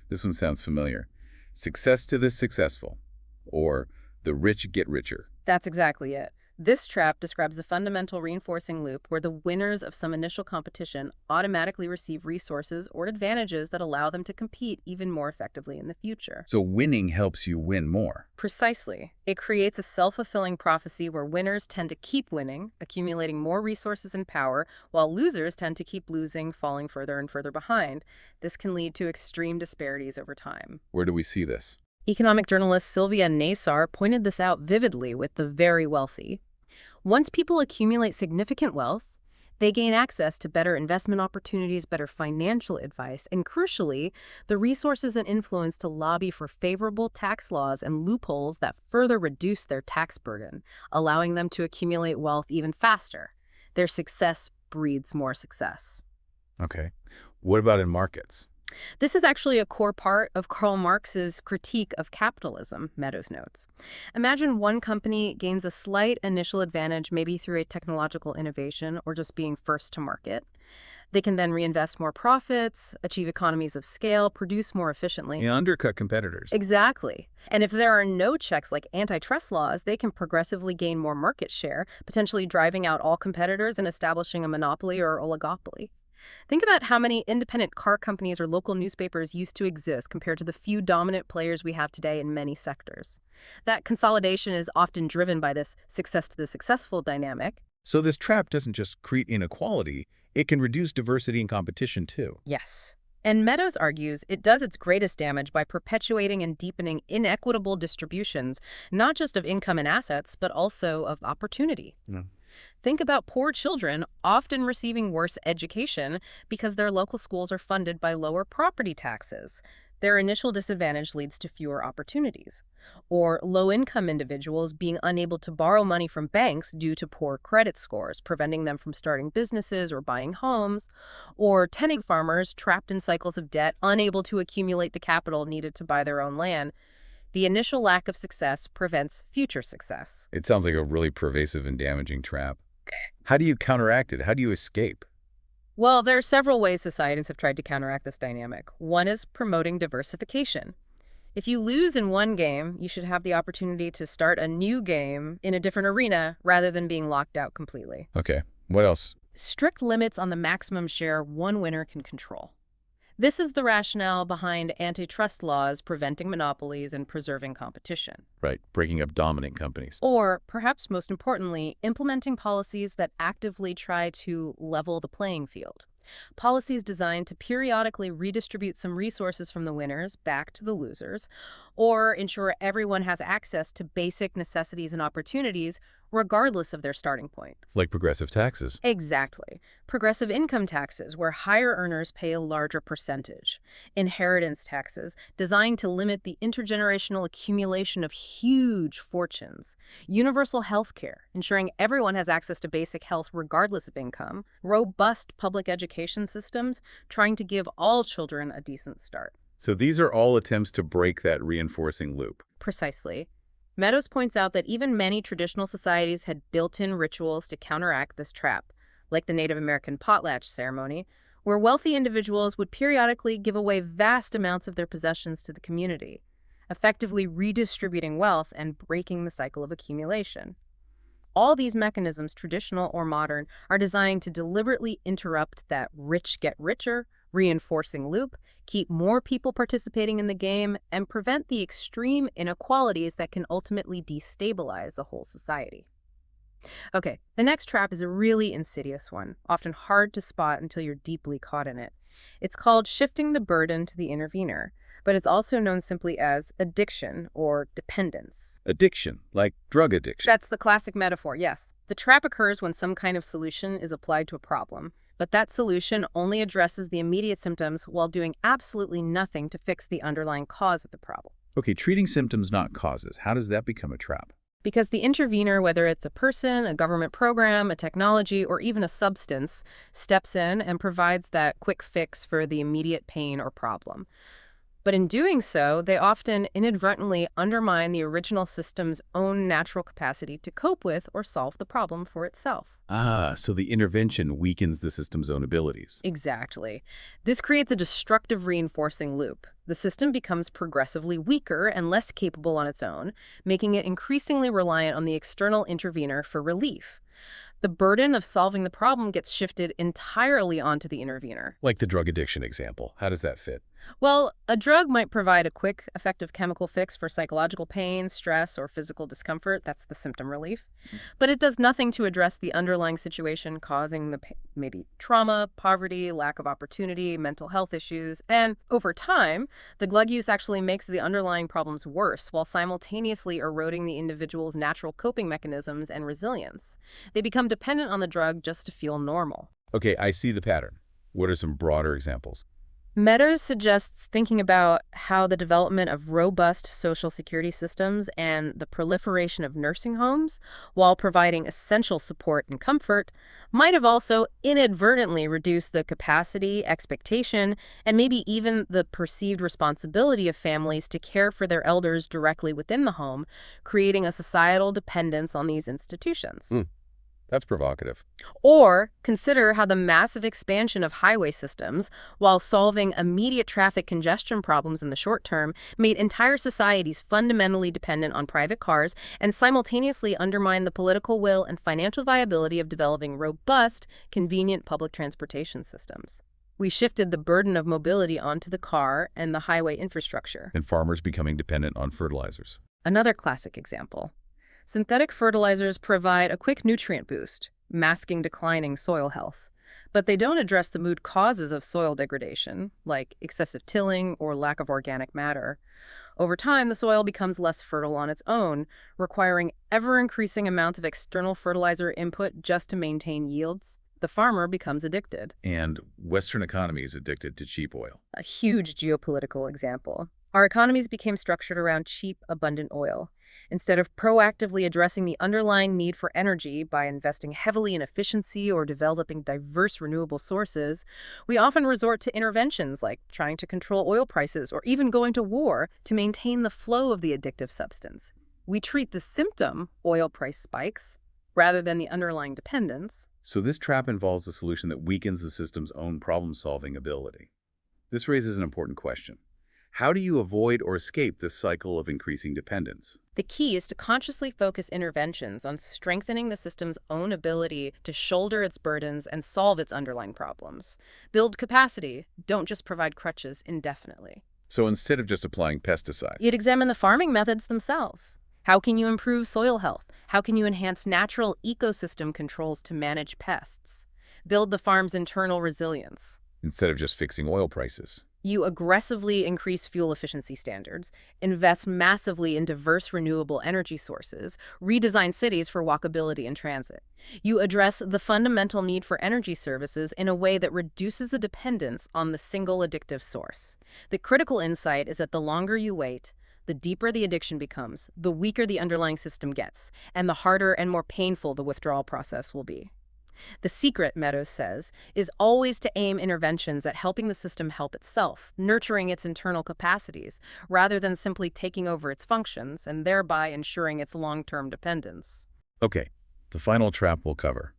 This one sounds familiar. Success to the successful, or the rich get richer. That's exactly it. This trap describes a fundamental reinforcing loop where the winners of some initial competition automatically receive resources or advantages that allow them to compete even more effectively in the future. So winning helps you win more. Precisely. It creates a self-fulfilling prophecy where winners tend to keep winning, accumulating more resources and power, while losers tend to keep losing, falling further and further behind. This can lead to extreme disparities over time. Where do we see this? Economic journalist Sylvia Nasar pointed this out vividly with the very wealthy. Once people accumulate significant wealth, they gain access to better investment opportunities, better financial advice, and crucially, the resources and influence to lobby for favorable tax laws and loopholes that further reduce their tax burden, allowing them to accumulate wealth even faster. Their success breeds more success. Okay. What about in markets? This is actually a core part of Karl Marx's critique of capitalism, Meadows notes. Imagine one company gains a slight initial advantage, maybe through a technological innovation or just being first to market. They can then reinvest more profits, achieve economies of scale, produce more efficiently. You undercut competitors. Exactly. And if there are no checks like antitrust laws, they can progressively gain more market share, potentially driving out all competitors and establishing a monopoly or oligopoly. Think about how many independent car companies or local newspapers used to exist compared to the few dominant players we have today in many sectors. That consolidation is often driven by this success to the successful dynamic. So this trap doesn't just create inequality, it can reduce diversity and competition too. Yes. And Meadows argues it does its greatest damage by perpetuating and deepening inequitable distributions, not just of income and assets, but also of opportunity. Yeah. Think about poor children often receiving worse education because their local schools are funded by lower property taxes. Their initial disadvantage leads to fewer opportunities. Or low-income individuals being unable to borrow money from banks due to poor credit scores, preventing them from starting businesses or buying homes. Or tenant farmers trapped in cycles of debt, unable to accumulate the capital needed to buy their own land. The initial lack of success prevents future success. It sounds like a really pervasive and damaging trap. How do you counteract it? How do you escape? Well, there are several ways societies have tried to counteract this dynamic. One is promoting diversification. If you lose in one game, you should have the opportunity to start a new game in a different arena rather than being locked out completely. Okay, what else? Strict limits on the maximum share one winner can control. This is the rationale behind antitrust laws preventing monopolies and preserving competition. Right, breaking up dominant companies. Or, perhaps most importantly, implementing policies that actively try to level the playing field. Policies designed to periodically redistribute some resources from the winners back to the losers, or ensure everyone has access to basic necessities and opportunities regardless of their starting point. Like progressive taxes. Exactly. Progressive income taxes, where higher earners pay a larger percentage. Inheritance taxes, designed to limit the intergenerational accumulation of huge fortunes. Universal health care, ensuring everyone has access to basic health regardless of income. Robust public education systems, trying to give all children a decent start. So these are all attempts to break that reinforcing loop. Precisely. Meadows points out that even many traditional societies had built-in rituals to counteract this trap, like the Native American potlatch ceremony, where wealthy individuals would periodically give away vast amounts of their possessions to the community, effectively redistributing wealth and breaking the cycle of accumulation. All these mechanisms, traditional or modern, are designed to deliberately interrupt that rich get richer, reinforcing loop, keep more people participating in the game, and prevent the extreme inequalities that can ultimately destabilize a whole society. Okay, the next trap is a really insidious one, often hard to spot until you're deeply caught in it. It's called shifting the burden to the intervener. but it's also known simply as addiction or dependence. Addiction, like drug addiction. That's the classic metaphor, yes. The trap occurs when some kind of solution is applied to a problem, but that solution only addresses the immediate symptoms while doing absolutely nothing to fix the underlying cause of the problem. Okay, treating symptoms, not causes. How does that become a trap? Because the intervener, whether it's a person, a government program, a technology, or even a substance, steps in and provides that quick fix for the immediate pain or problem. But in doing so, they often inadvertently undermine the original system's own natural capacity to cope with or solve the problem for itself. So the intervention weakens the system's own abilities. Exactly. This creates a destructive reinforcing loop. The system becomes progressively weaker and less capable on its own, making it increasingly reliant on the external intervener for relief. The burden of solving the problem gets shifted entirely onto the intervener. Like the drug addiction example. How does that fit? Well, a drug might provide a quick, effective chemical fix for psychological pain, stress, or physical discomfort. That's the symptom relief. But it does nothing to address the underlying situation causing the pain, maybe trauma, poverty, lack of opportunity, mental health issues. And over time, the drug use actually makes the underlying problems worse while simultaneously eroding the individual's natural coping mechanisms and resilience. They become dependent on the drug just to feel normal. Okay, I see the pattern. What are some broader examples? Meadows suggests thinking about how the development of robust social security systems and the proliferation of nursing homes, while providing essential support and comfort, might have also inadvertently reduced the capacity, expectation, and maybe even the perceived responsibility of families to care for their elders directly within the home, creating a societal dependence on these institutions. That's provocative. Or consider how the massive expansion of highway systems, while solving immediate traffic congestion problems in the short term, made entire societies fundamentally dependent on private cars and simultaneously undermined the political will and financial viability of developing robust, convenient public transportation systems. We shifted the burden of mobility onto the car and the highway infrastructure. And farmers becoming dependent on fertilizers. Another classic example. Synthetic fertilizers provide a quick nutrient boost, masking declining soil health. But they don't address the root causes of soil degradation, like excessive tilling or lack of organic matter. Over time, the soil becomes less fertile on its own, requiring ever-increasing amounts of external fertilizer input just to maintain yields. The farmer becomes addicted. And Western economies addicted to cheap oil. A huge geopolitical example. Our economies became structured around cheap, abundant oil. Instead of proactively addressing the underlying need for energy by investing heavily in efficiency or developing diverse renewable sources, we often resort to interventions like trying to control oil prices or even going to war to maintain the flow of the addictive substance. We treat the symptom, oil price spikes, rather than the underlying dependence. So this trap involves a solution that weakens the system's own problem-solving ability. This raises an important question. How do you avoid or escape this cycle of increasing dependence? The key is to consciously focus interventions on strengthening the system's own ability to shoulder its burdens and solve its underlying problems. Build capacity, don't just provide crutches indefinitely. So instead of just applying pesticide, You'd examine the farming methods themselves. How can you improve soil health? How can you enhance natural ecosystem controls to manage pests? Build the farm's internal resilience. instead of just fixing oil prices. You aggressively increase fuel efficiency standards, invest massively in diverse renewable energy sources, redesign cities for walkability and transit. You address the fundamental need for energy services in a way that reduces the dependence on the single addictive source. The critical insight is that the longer you wait, the deeper the addiction becomes, the weaker the underlying system gets, and the harder and more painful the withdrawal process will be. The secret, Meadows says, is always to aim interventions at helping the system help itself, nurturing its internal capacities, rather than simply taking over its functions and thereby ensuring its long-term dependence. Okay, the final trap we'll cover.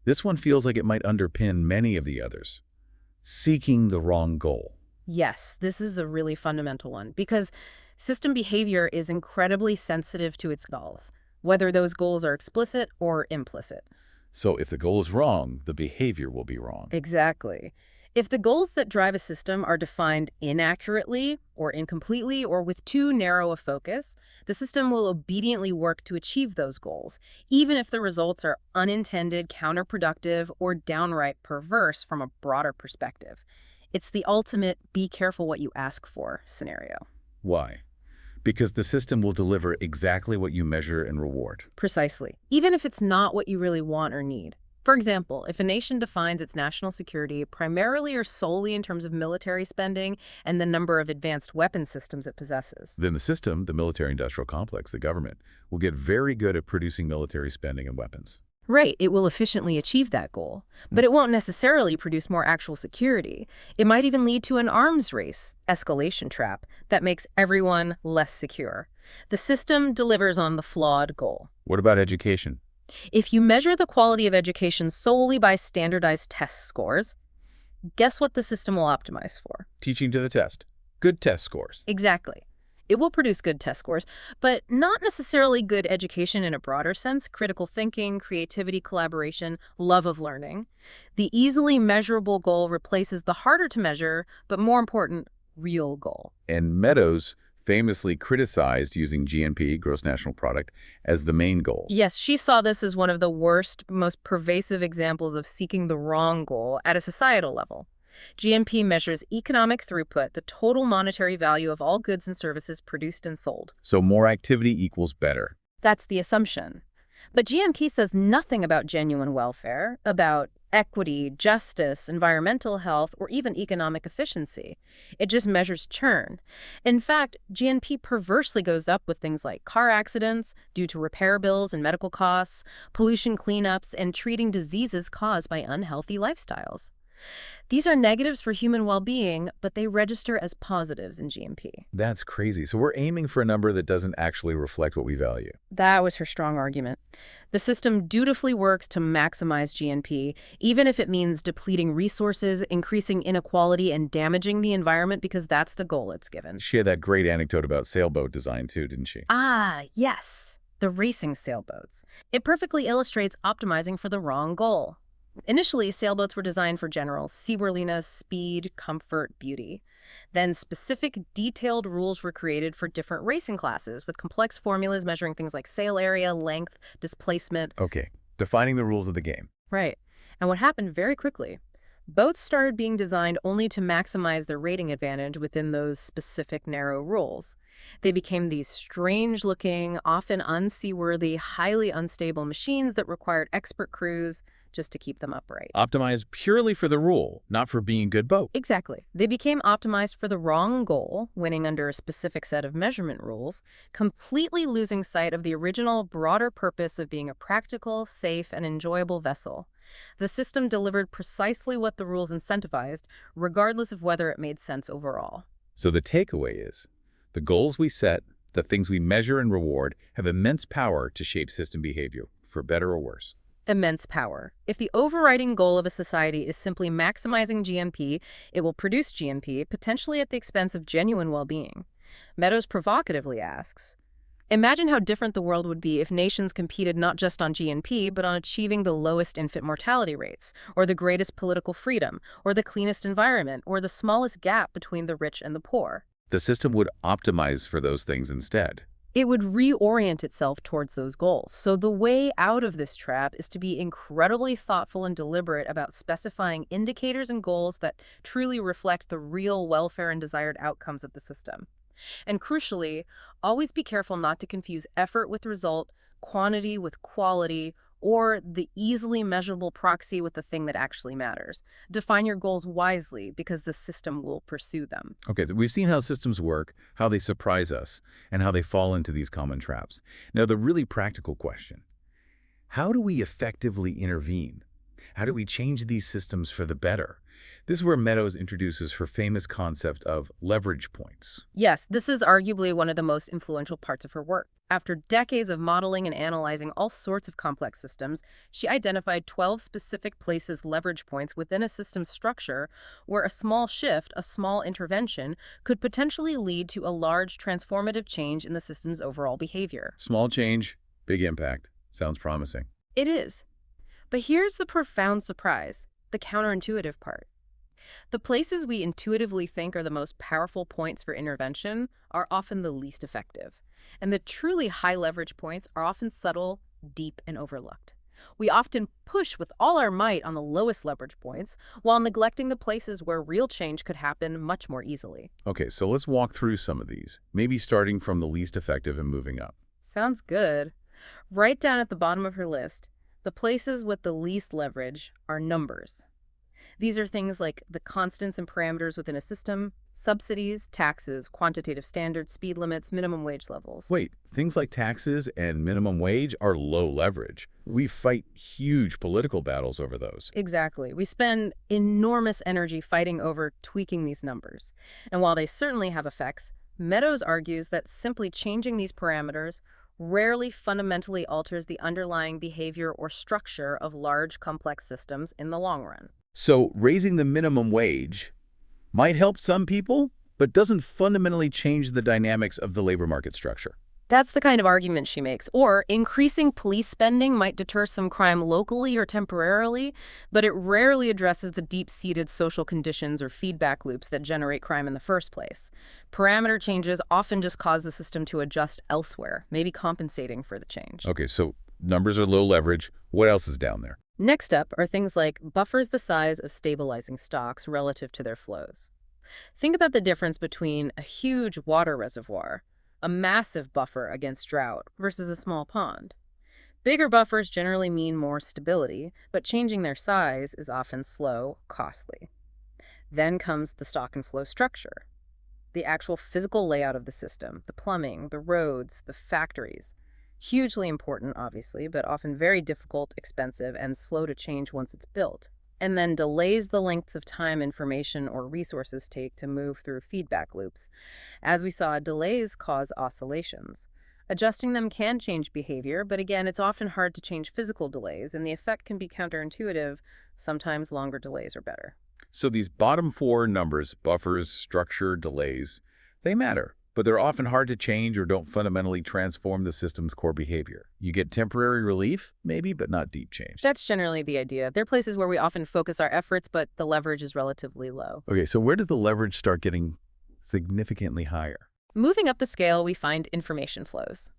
This one feels like it might underpin many of the others. Seeking the wrong goal. Yes, this is a really fundamental one, because system behavior is incredibly sensitive to its goals, whether those goals are explicit or implicit. So if the goal is wrong, the behavior will be wrong. Exactly. If the goals that drive a system are defined inaccurately or incompletely or with too narrow a focus, the system will obediently work to achieve those goals, even if the results are unintended, counterproductive, or downright perverse from a broader perspective. It's the ultimate be careful what you ask for scenario. Why? Because the system will deliver exactly what you measure and reward. Precisely. Even if it's not what you really want or need. For example, if a nation defines its national security primarily or solely in terms of military spending and the number of advanced weapon systems it possesses. Then the system, the military-industrial complex, the government, will get very good at producing military spending and weapons. Right, it will efficiently achieve that goal, but it won't necessarily produce more actual security. It might even lead to an arms race, escalation trap, that makes everyone less secure. The system delivers on the flawed goal. What about education? If you measure the quality of education solely by standardized test scores, guess what the system will optimize for? Teaching to the test. Good test scores. Exactly. It will produce good test scores, but not necessarily good education in a broader sense, critical thinking, creativity, collaboration, love of learning. The easily measurable goal replaces the harder to measure, but more important, real goal. And Meadows famously criticized using GNP, gross national product, as the main goal. Yes, she saw this as one of the worst, most pervasive examples of seeking the wrong goal at a societal level. GNP measures economic throughput, the total monetary value of all goods and services produced and sold. So more activity equals better. That's the assumption. But GNP says nothing about genuine welfare, about equity, justice, environmental health, or even economic efficiency. It just measures churn. In fact, GNP perversely goes up with things like car accidents due to repair bills and medical costs, pollution cleanups, and treating diseases caused by unhealthy lifestyles. These are negatives for human well-being, but they register as positives in GNP. That's crazy. So we're aiming for a number that doesn't actually reflect what we value. That was her strong argument. The system dutifully works to maximize GNP, even if it means depleting resources, increasing inequality, and damaging the environment because that's the goal it's given. She had that great anecdote about sailboat design too, didn't she? Ah, yes. The racing sailboats. It perfectly illustrates optimizing for the wrong goal. Initially, sailboats were designed for general seaworthiness, speed, comfort, beauty. Then specific, detailed rules were created for different racing classes, with complex formulas measuring things like sail area, length, displacement. Okay, defining the rules of the game. Right. And what happened very quickly? Boats started being designed only to maximize their rating advantage within those specific narrow rules. They became these strange-looking, often unseaworthy, highly unstable machines that required expert crews just to keep them upright. Optimized purely for the rule, not for being good boat. Exactly. They became optimized for the wrong goal, winning under a specific set of measurement rules, completely losing sight of the original, broader purpose of being a practical, safe, and enjoyable vessel. The system delivered precisely what the rules incentivized, regardless of whether it made sense overall. So the takeaway is, the goals we set, the things we measure and reward, have immense power to shape system behavior, for better or worse. Immense power. If the overriding goal of a society is simply maximizing GNP, it will produce GNP, potentially at the expense of genuine well-being. Meadows provocatively asks, imagine how different the world would be if nations competed not just on GNP, but on achieving the lowest infant mortality rates, or the greatest political freedom, or the cleanest environment, or the smallest gap between the rich and the poor. The system would optimize for those things instead. It would reorient itself towards those goals. So the way out of this trap is to be incredibly thoughtful and deliberate about specifying indicators and goals that truly reflect the real welfare and desired outcomes of the system. And crucially, always be careful not to confuse effort with result, quantity with quality, or the easily measurable proxy with the thing that actually matters. Define your goals wisely because the system will pursue them. Okay, so we've seen how systems work, how they surprise us, and how they fall into these common traps. Now, the really practical question, how do we effectively intervene? How do we change these systems for the better? This is where Meadows introduces her famous concept of leverage points. Yes, this is arguably one of the most influential parts of her work. After decades of modeling and analyzing all sorts of complex systems, she identified 12 specific places leverage points within a system's structure where a small shift, a small intervention, could potentially lead to a large transformative change in the system's overall behavior. Small change, big impact. Sounds promising. It is. But here's the profound surprise, the counterintuitive part. The places we intuitively think are the most powerful points for intervention are often the least effective. And the truly high leverage points are often subtle, deep, and overlooked. We often push with all our might on the lowest leverage points, while neglecting the places where real change could happen much more easily. Okay, so let's walk through some of these, maybe starting from the least effective and moving up. Sounds good. Right down at the bottom of her list, the places with the least leverage are numbers. These are things like the constants and parameters within a system, subsidies, taxes, quantitative standards, speed limits, minimum wage levels. Wait, things like taxes and minimum wage are low leverage. We fight huge political battles over those. Exactly. We spend enormous energy fighting over tweaking these numbers. And while they certainly have effects, Meadows argues that simply changing these parameters rarely fundamentally alters the underlying behavior or structure of large, complex systems in the long run. So raising the minimum wage might help some people, but doesn't fundamentally change the dynamics of the labor market structure. That's the kind of argument she makes. Or increasing police spending might deter some crime locally or temporarily, but it rarely addresses the deep-seated social conditions or feedback loops that generate crime in the first place. Parameter changes often just cause the system to adjust elsewhere, maybe compensating for the change. Okay, so numbers are low leverage. What else is down there? Next up are things like buffers the size of stabilizing stocks relative to their flows. Think about the difference between a huge water reservoir, a massive buffer against drought, versus a small pond. Bigger buffers generally mean more stability, but changing their size is often slow, costly. Then comes the stock and flow structure, the actual physical layout of the system, the plumbing, the roads, the factories. Hugely important, obviously, but often very difficult, expensive, and slow to change once it's built. And then delays the length of time information or resources take to move through feedback loops. As we saw, delays cause oscillations. Adjusting them can change behavior, but again, it's often hard to change physical delays, and the effect can be counterintuitive. Sometimes longer delays are better. So these bottom four numbers, buffers, structure, delays, they matter, but they're often hard to change or don't fundamentally transform the system's core behavior. You get temporary relief, maybe, but not deep change. That's generally the idea. They're places where we often focus our efforts, but the leverage is relatively low. Okay, so where does the leverage start getting significantly higher? Moving up the scale, we find information flows.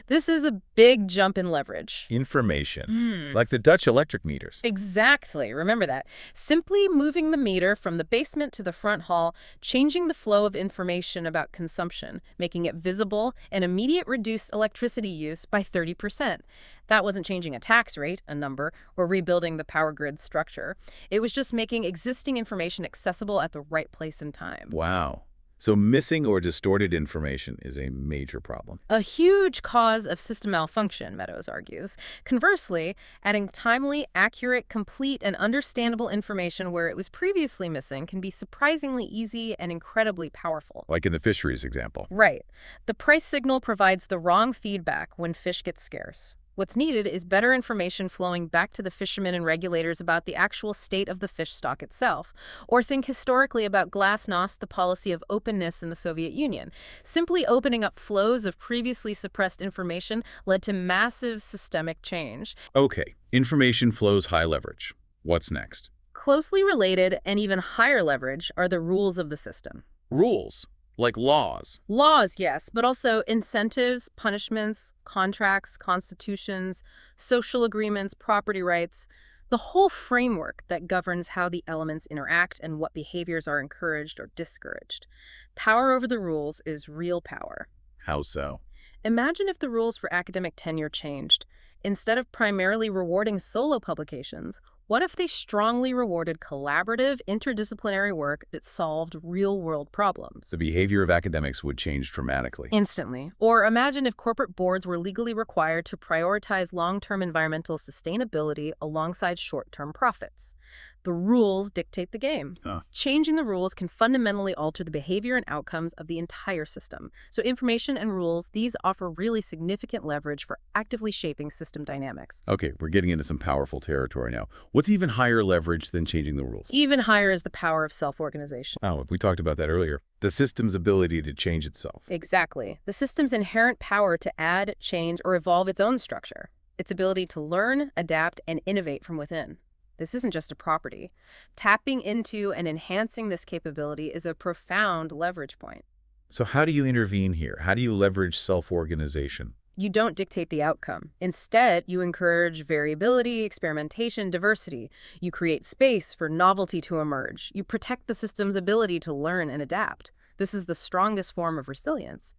This is a big jump in leverage. Information, like the Dutch electric meters. Exactly. Remember that. Simply moving the meter from the basement to the front hall, changing the flow of information about consumption, making it visible, and immediate reduced electricity use by 30%. That wasn't changing a tax rate, a number, or rebuilding the power grid structure. It was just making existing information accessible at the right place and time. Wow. So missing or distorted information is a major problem. A huge cause of system malfunction, Meadows argues. Conversely, adding timely, accurate, complete, and understandable information where it was previously missing can be surprisingly easy and incredibly powerful. Like in the fisheries example. Right. The price signal provides the wrong feedback when fish get scarce. What's needed is better information flowing back to the fishermen and regulators about the actual state of the fish stock itself. Or think historically about glasnost, the policy of openness in the Soviet Union. Simply opening up flows of previously suppressed information led to massive systemic change. Okay, information flows high leverage. What's next? Closely related and even higher leverage are the rules of the system. Rules, like laws. Laws, yes, but also incentives, punishments, contracts, constitutions, social agreements, property rights, the whole framework that governs how the elements interact and what behaviors are encouraged or discouraged. Power over the rules is real power. How so? Imagine if the rules for academic tenure changed. Instead of primarily rewarding solo publications, what if they strongly rewarded collaborative, interdisciplinary work that solved real-world problems? The behavior of academics would change dramatically. Instantly. Or imagine if corporate boards were legally required to prioritize long-term environmental sustainability alongside short-term profits. The rules dictate the game. Changing the rules can fundamentally alter the behavior and outcomes of the entire system. So information and rules, these offer really significant leverage for actively shaping system dynamics. Okay, we're getting into some powerful territory now. What's even higher leverage than changing the rules? Even higher is the power of self-organization. Oh, we talked about that earlier. The system's ability to change itself. Exactly. The system's inherent power to add, change, or evolve its own structure. Its ability to learn, adapt, and innovate from within. This isn't just a property. Tapping into and enhancing this capability is a profound leverage point. So how do you intervene here? How do you leverage self-organization? You don't dictate the outcome. Instead, you encourage variability, experimentation, diversity. You create space for novelty to emerge. You protect the system's ability to learn and adapt. This is the strongest form of resilience.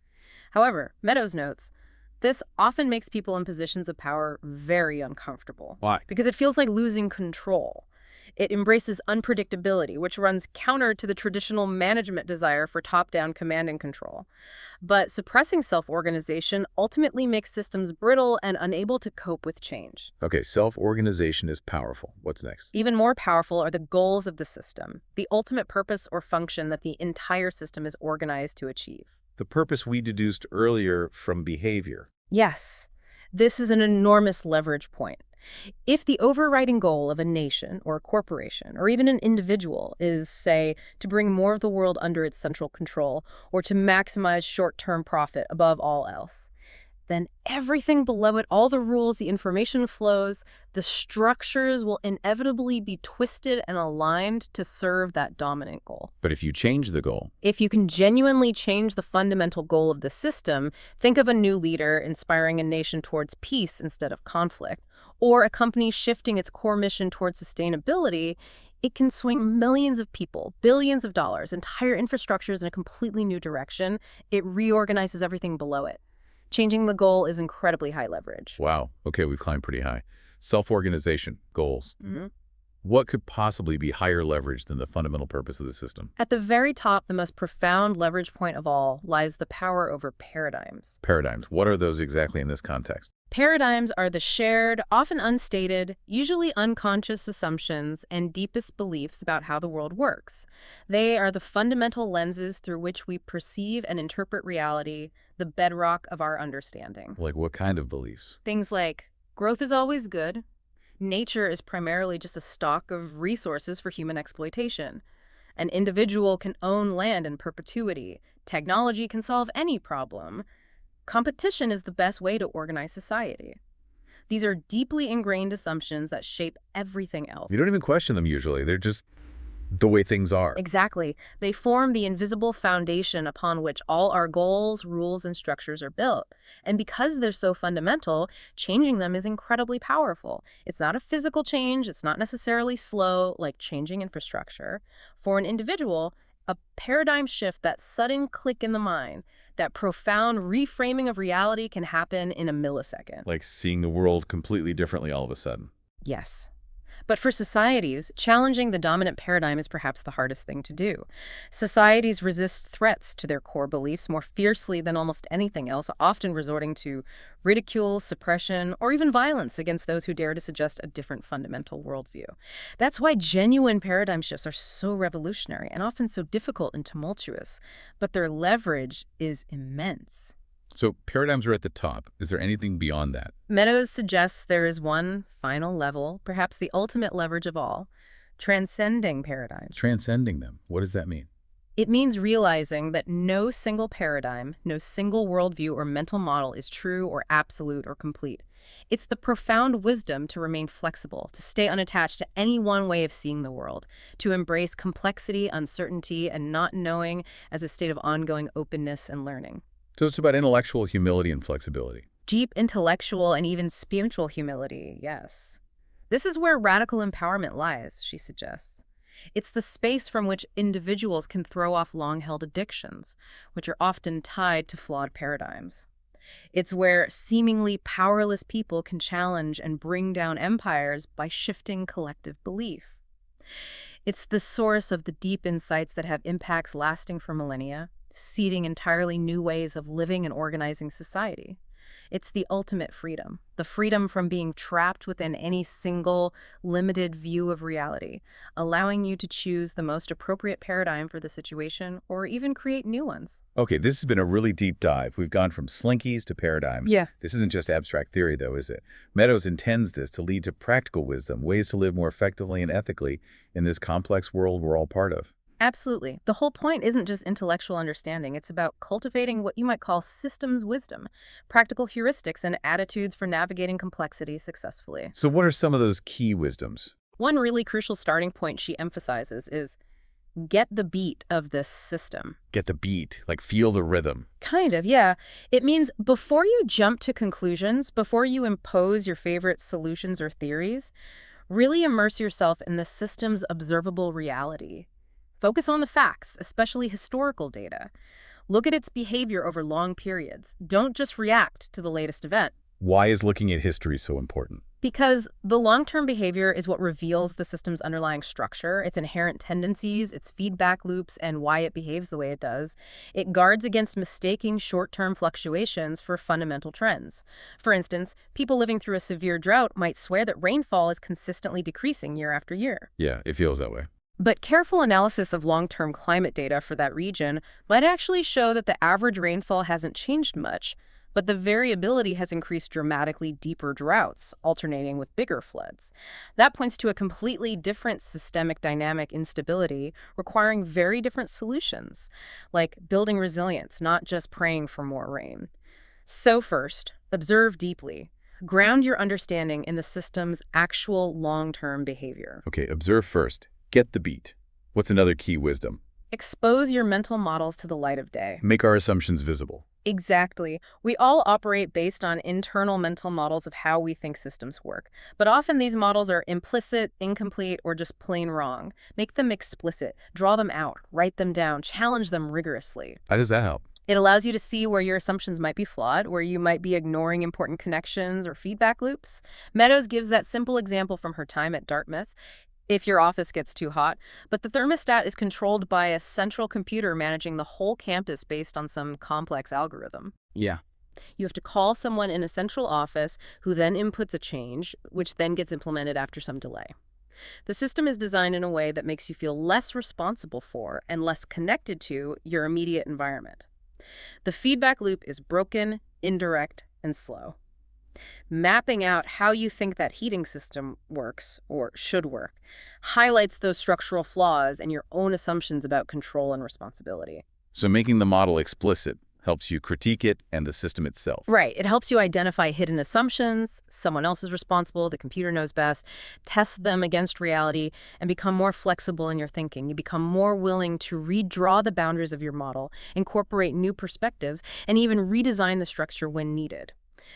However, Meadows notes, this often makes people in positions of power very uncomfortable. Why? Because it feels like losing control. It embraces unpredictability, which runs counter to the traditional management desire for top-down command and control. But suppressing self-organization ultimately makes systems brittle and unable to cope with change. Okay, self-organization is powerful. What's next? Even more powerful are the goals of the system, the ultimate purpose or function that the entire system is organized to achieve. The purpose we deduced earlier from behavior. Yes, this is an enormous leverage point. If the overriding goal of a nation or a corporation or even an individual is, say, to bring more of the world under its central control or to maximize short-term profit above all else, then everything below it, all the rules, the information flows, the structures will inevitably be twisted and aligned to serve that dominant goal. But if you change the goal, If you can genuinely change the fundamental goal of the system, think of a new leader inspiring a nation towards peace instead of conflict, or a company shifting its core mission towards sustainability, it can swing millions of people, billions of dollars, entire infrastructures in a completely new direction. It reorganizes everything below it. Changing the goal is incredibly high leverage. wow, okay, we've climbed pretty high. Self-organization, goals. Mm-hmm. What could possibly be higher leverage than the fundamental purpose of the system? At the very top, the most profound leverage point of all lies the power over paradigms. Paradigms. What are those exactly in this context? Paradigms are the shared, often unstated, usually unconscious assumptions and deepest beliefs about how the world works. They are the fundamental lenses through which we perceive and interpret reality, the bedrock of our understanding. Like what kind of beliefs? Things like growth is always good, nature is primarily just a stock of resources for human exploitation, an individual can own land in perpetuity, technology can solve any problem, competition is the best way to organize society. These are deeply ingrained assumptions that shape everything else. You don't even question them usually. They're just the way things are. Exactly. They form the invisible foundation upon which all our goals, rules, and structures are built. And because they're so fundamental, changing them is incredibly powerful. It's not a physical change. It's not necessarily slow, like changing infrastructure. For an individual, a paradigm shift, that sudden click in the mind, that profound reframing of reality can happen in a millisecond. Like seeing the world completely differently all of a sudden. Yes. But for societies, challenging the dominant paradigm is perhaps the hardest thing to do. Societies resist threats to their core beliefs more fiercely than almost anything else, often resorting to ridicule, suppression, or even violence against those who dare to suggest a different fundamental worldview. That's why genuine paradigm shifts are so revolutionary and often so difficult and tumultuous, but their leverage is immense. So paradigms are at the top. Is there anything beyond that? Meadows suggests there is one final level, perhaps the ultimate leverage of all, transcending paradigms. Transcending them. What does that mean? It means realizing that no single paradigm, no single worldview or mental model is true or absolute or complete. It's the profound wisdom to remain flexible, to stay unattached to any one way of seeing the world, to embrace complexity, uncertainty, and not knowing as a state of ongoing openness and learning. So it's about intellectual humility and flexibility. Deep intellectual and even spiritual humility, yes. This is where radical empowerment lies, she suggests. It's the space from which individuals can throw off long-held addictions, which are often tied to flawed paradigms. It's where seemingly powerless people can challenge and bring down empires by shifting collective belief. It's the source of the deep insights that have impacts lasting for millennia, seeding entirely new ways of living and organizing society. It's the ultimate freedom, the freedom from being trapped within any single, limited view of reality, allowing you to choose the most appropriate paradigm for the situation or even create new ones. Okay, this has been a really deep dive. We've gone from slinkies to paradigms. Yeah. This isn't just abstract theory, though, is it? Meadows intends this to lead to practical wisdom, ways to live more effectively and ethically in this complex world we're all part of. Absolutely. The whole point isn't just intellectual understanding. It's about cultivating what you might call systems wisdom, practical heuristics and attitudes for navigating complexity successfully. So what are some of those key wisdoms? One really crucial starting point she emphasizes is Get the beat of this system. Get the beat, like feel the rhythm. Kind of, yeah. It means before you jump to conclusions, before you impose your favorite solutions or theories, really immerse yourself in the system's observable reality. Focus on the facts, especially historical data. Look at its behavior over long periods. Don't just react to the latest event. Why is looking at history so important? Because the long-term behavior is what reveals the system's underlying structure, its inherent tendencies, its feedback loops, and why it behaves the way it does. It guards against mistaking short-term fluctuations for fundamental trends. For instance, people living through a severe drought might swear that rainfall is consistently decreasing year after year. Yeah, it feels that way. But careful analysis of long-term climate data for that region might actually show that the average rainfall hasn't changed much, but the variability has increased dramatically deeper droughts, alternating with bigger floods. That points to a completely different systemic dynamic instability requiring very different solutions, like building resilience, not just praying for more rain. So first, observe deeply. Ground your understanding in the system's actual long-term behavior. Okay, observe first. Get the beat. What's another key wisdom? Expose your mental models to the light of day. Make our assumptions visible. Exactly. We all operate based on internal mental models of how we think systems work. But often these models are implicit, incomplete, or just plain wrong. Make them explicit. Draw them out. Write them down. Challenge them rigorously. How does that help? It allows you to see where your assumptions might be flawed, where you might be ignoring important connections or feedback loops. Meadows gives that simple example from her time at Dartmouth. If your office gets too hot, but the thermostat is controlled by a central computer managing the whole campus based on some complex algorithm. Yeah. You have to call someone in a central office who then inputs a change, which then gets implemented after some delay. The system is designed in a way that makes you feel less responsible for and less connected to your immediate environment. The feedback loop is broken, indirect, and slow. Mapping out how you think that heating system works, or should work, highlights those structural flaws and your own assumptions about control and responsibility. So making the model explicit helps you critique it and the system itself. Right. It helps you identify hidden assumptions, someone else is responsible, the computer knows best, test them against reality, and become more flexible in your thinking. You become more willing to redraw the boundaries of your model, incorporate new perspectives, and even redesign the structure when needed.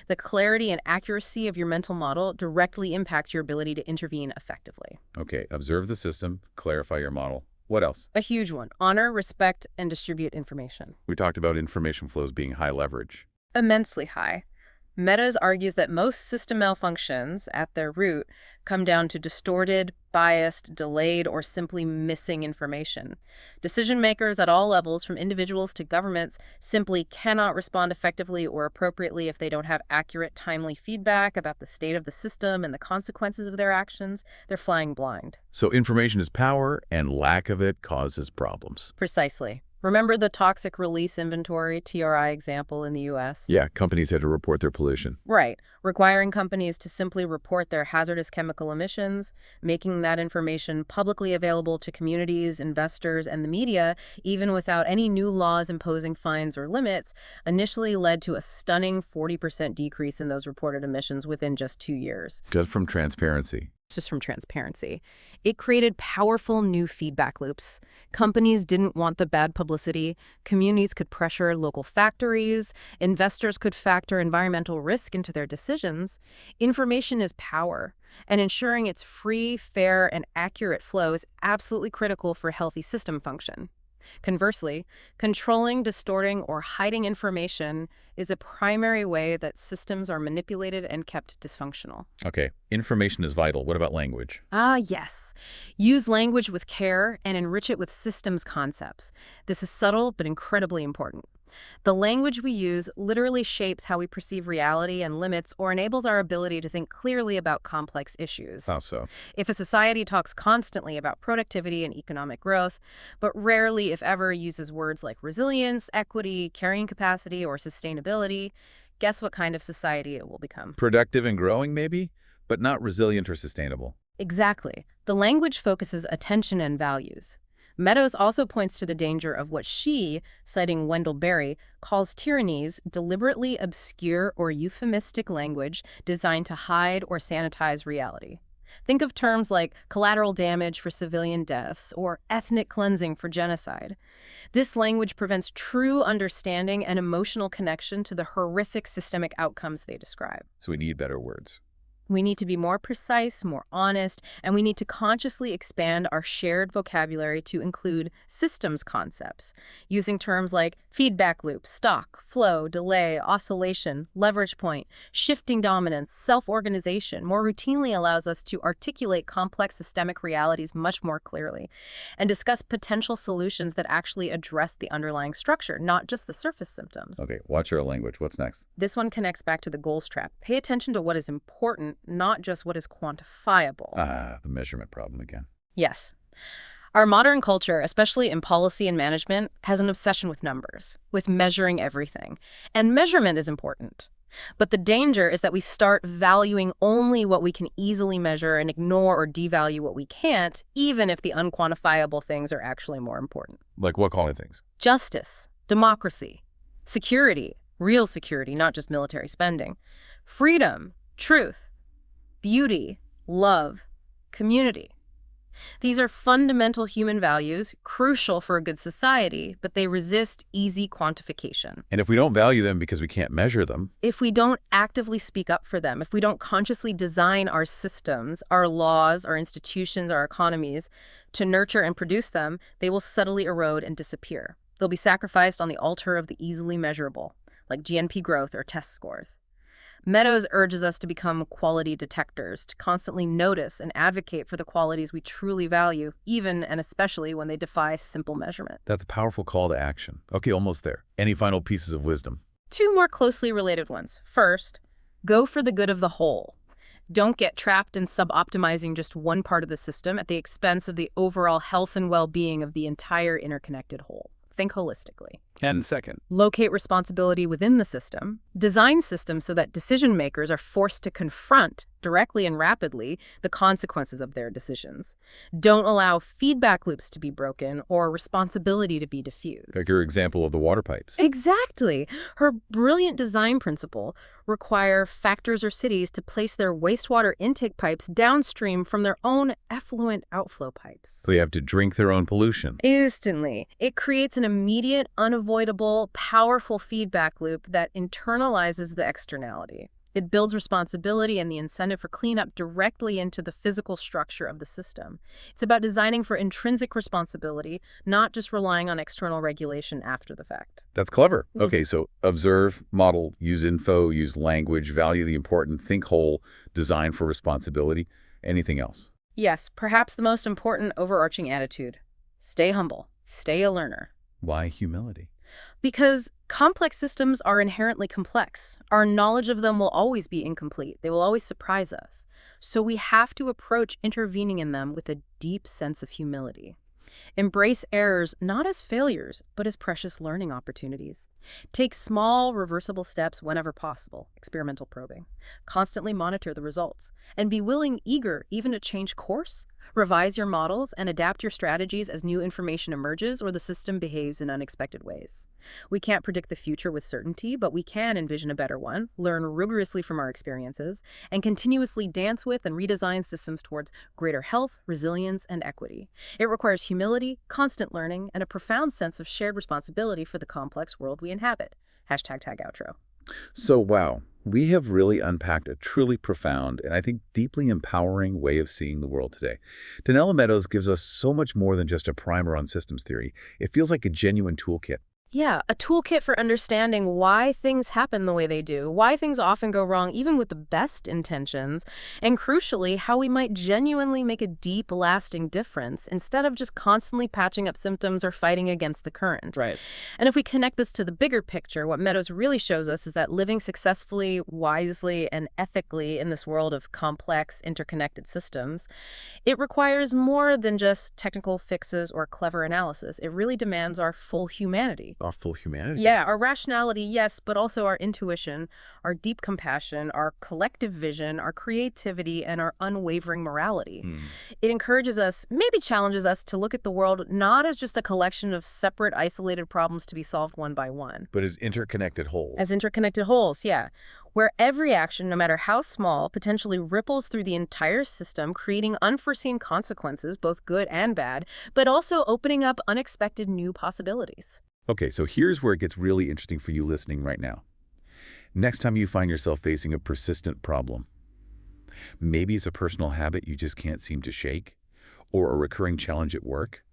The clarity and accuracy of your mental model directly impacts your ability to intervene effectively. Okay, observe the system, clarify your model. What else? A huge one. Honor, respect, and distribute information. We talked about information flows being high leverage. Immensely high. Meadows argues that most system malfunctions, at their root, come down to distorted, biased, delayed, or simply missing information. Decision makers at all levels, from individuals to governments, simply cannot respond effectively or appropriately if they don't have accurate, timely feedback about the state of the system and the consequences of their actions. They're flying blind. So information is power, and lack of it causes problems. Precisely. Remember the toxic release inventory, TRI example in the U.S.? Yeah, companies had to report their pollution. Right. Requiring companies to simply report their hazardous chemical emissions, making that information publicly available to communities, investors, and the media, even without any new laws imposing fines or limits, initially led to a stunning 40% decrease in those reported emissions within just 2 years. Just from transparency. Just from transparency. It created powerful new feedback loops. Companies didn't want the bad publicity. Communities could pressure local factories. Investors could factor environmental risk into their decisions. Information is power, and ensuring its free, fair, and accurate flow is absolutely critical for healthy system function. Conversely, controlling, distorting, or hiding information is a primary way that systems are manipulated and kept dysfunctional. Okay, information is vital. What about language? Ah, yes. Use language with care and enrich it with systems concepts. This is subtle but incredibly important. The language we use literally shapes how we perceive reality and limits or enables our ability to think clearly about complex issues. How so? If a society talks constantly about productivity and economic growth, but rarely, if ever, uses words like resilience, equity, carrying capacity, or sustainability, guess what kind of society it will become? Productive and growing, maybe, but not resilient or sustainable. Exactly. The language focuses attention and values. Meadows also points to the danger of what she, citing Wendell Berry, calls tyrannies, deliberately obscure or euphemistic language designed to hide or sanitize reality. Think of terms like collateral damage for civilian deaths or ethnic cleansing for genocide. This language prevents true understanding and emotional connection to the horrific systemic outcomes they describe. So we need better words. We need to be more precise, more honest, and we need to consciously expand our shared vocabulary to include systems concepts, using terms like feedback loop, stock, flow, delay, oscillation, leverage point, shifting dominance, self-organization more routinely allows us to articulate complex systemic realities much more clearly and discuss potential solutions that actually address the underlying structure, not just the surface symptoms. Okay, watch our language. What's next? This one connects back to the goals trap. Pay attention to what is important, not just what is quantifiable. The measurement problem again. Yes. Our modern culture, especially in policy and management, has an obsession with numbers, with measuring everything. And measurement is important. But the danger is that we start valuing only what we can easily measure and ignore or devalue what we can't, even if the unquantifiable things are actually more important. Like what kind of things? Justice, democracy, security, real security, not just military spending, freedom, truth, beauty, love, community. These are fundamental human values, crucial for a good society, but they resist easy quantification. And if we don't value them because we can't measure them, If we don't actively speak up for them, if we don't consciously design our systems, our laws, our institutions, our economies to nurture and produce them, they will subtly erode and disappear. They'll be sacrificed on the altar of the easily measurable, like GNP growth or test scores. Meadows urges us to become quality detectors, to constantly notice and advocate for the qualities we truly value, even and especially when they defy simple measurement. that's a powerful call to action. Okay, almost there. Any final pieces of wisdom? Two more closely related ones. First, go for the good of the whole. Don't get trapped in sub-optimizing just one part of the system at the expense of the overall health and well-being of the entire interconnected whole. Think holistically. And second, Locate responsibility within the system. Design systems so that decision makers are forced to confront, directly and rapidly, the consequences of their decisions. Don't allow feedback loops to be broken or responsibility to be diffused. like your example of the water pipes. Exactly. Her brilliant design principle require factors or cities to place their wastewater intake pipes downstream from their own effluent outflow pipes. So they have to drink their own pollution. Instantly. It creates an immediate, unavoidable, powerful feedback loop that internalizes the externality. It builds responsibility and the incentive for cleanup directly into the physical structure of the system. It's about designing for intrinsic responsibility, not just relying on external regulation after the fact. That's clever. Mhm. Okay, so observe, model, use info, use language, value the important, think whole, design for responsibility. Anything else? Yes, perhaps the most important overarching attitude. Stay humble. Stay a learner. Why humility? Because complex systems are inherently complex. Our knowledge of them will always be incomplete. They will always surprise us. So we have to approach intervening in them with a deep sense of humility. Embrace errors not as failures, but as precious learning opportunities. Take small, reversible steps whenever possible, experimental probing. Constantly monitor the results, and be eager even to change course. Revise your models and adapt your strategies as new information emerges or the system behaves in unexpected ways. We can't predict the future with certainty, but we can envision a better one, learn rigorously from our experiences, and continuously dance with and redesign systems towards greater health, resilience, and equity. It requires humility, constant learning, and a profound sense of shared responsibility for the complex world we inhabit. #tagoutro. So, wow, we have really unpacked a truly profound and I think deeply empowering way of seeing the world today. Donella Meadows gives us so much more than just a primer on systems theory. It feels like a genuine toolkit. Yeah, a toolkit for understanding why things happen the way they do, why things often go wrong even with the best intentions, and crucially, how we might genuinely make a deep, lasting difference instead of just constantly patching up symptoms or fighting against the current. Right. And if we connect this to the bigger picture, what Meadows really shows us is that living successfully, wisely, and ethically in this world of complex, interconnected systems, it requires more than just technical fixes or clever analysis. It really demands our full humanity. full humanity. Yeah, our rationality, yes, but also our intuition, our deep compassion, our collective vision, our creativity, and our unwavering morality. Hmm. It encourages us, maybe challenges us to look at the world not as just a collection of separate, isolated problems to be solved one by one. But as interconnected whole. As interconnected wholes, yeah, where every action, no matter how small, potentially ripples through the entire system, creating unforeseen consequences, both good and bad, but also opening up unexpected new possibilities. Okay, so here's where it gets really interesting for you listening right now. Next time you find yourself facing a persistent problem, maybe it's a personal habit you just can't seem to shake, or a recurring challenge at work,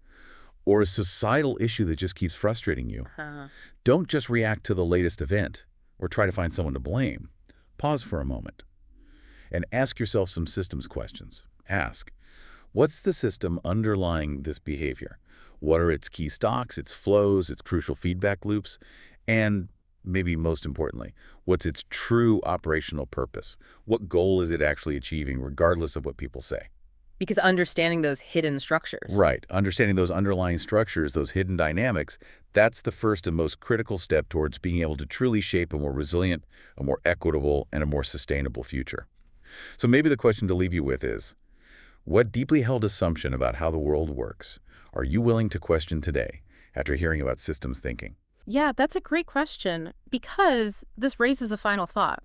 or a societal issue that just keeps frustrating you. Don't just react to the latest event or try to find someone to blame. Pause for a moment and ask yourself some systems questions. Ask, what's the system underlying this behavior? What are its key stocks, its flows, its crucial feedback loops? And maybe most importantly, what's its true operational purpose? What goal is it actually achieving, regardless of what people say? Because understanding those hidden structures. Right. Understanding those underlying structures, those hidden dynamics, that's the first and most critical step towards being able to truly shape a more resilient, a more equitable, and a more sustainable future. So maybe the question to leave you with is, what deeply held assumption about how the world works are you willing to question today after hearing about systems thinking? Yeah, that's a great question because this raises a final thought.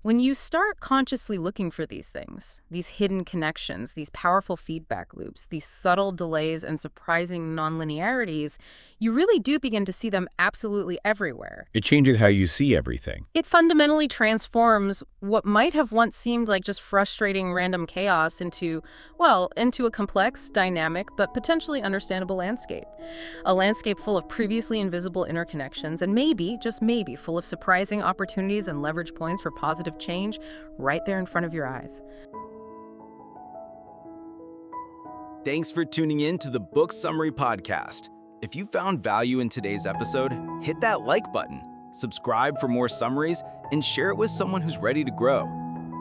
When you start consciously looking for these things, these hidden connections, these powerful feedback loops, these subtle delays and surprising nonlinearities, you really do begin to see them absolutely everywhere. It changes how you see everything. It fundamentally transforms what might have once seemed like just frustrating random chaos into a complex, dynamic, but potentially understandable landscape. A landscape full of previously invisible interconnections and maybe, just maybe, full of surprising opportunities and leverage points for positive change right there in front of your eyes. Thanks for tuning in to the Book Summary Podcast. If you found value in today's episode, hit that like button, subscribe for more summaries, and share it with someone who's ready to grow.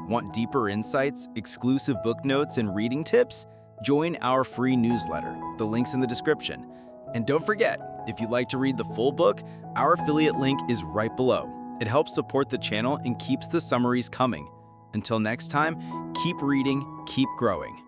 Want deeper insights, exclusive book notes, and reading tips? Join our free newsletter. The link's in the description. And don't forget, if you'd like to read the full book, our affiliate link is right below. It helps support the channel and keeps the summaries coming. Until next time, keep reading, keep growing.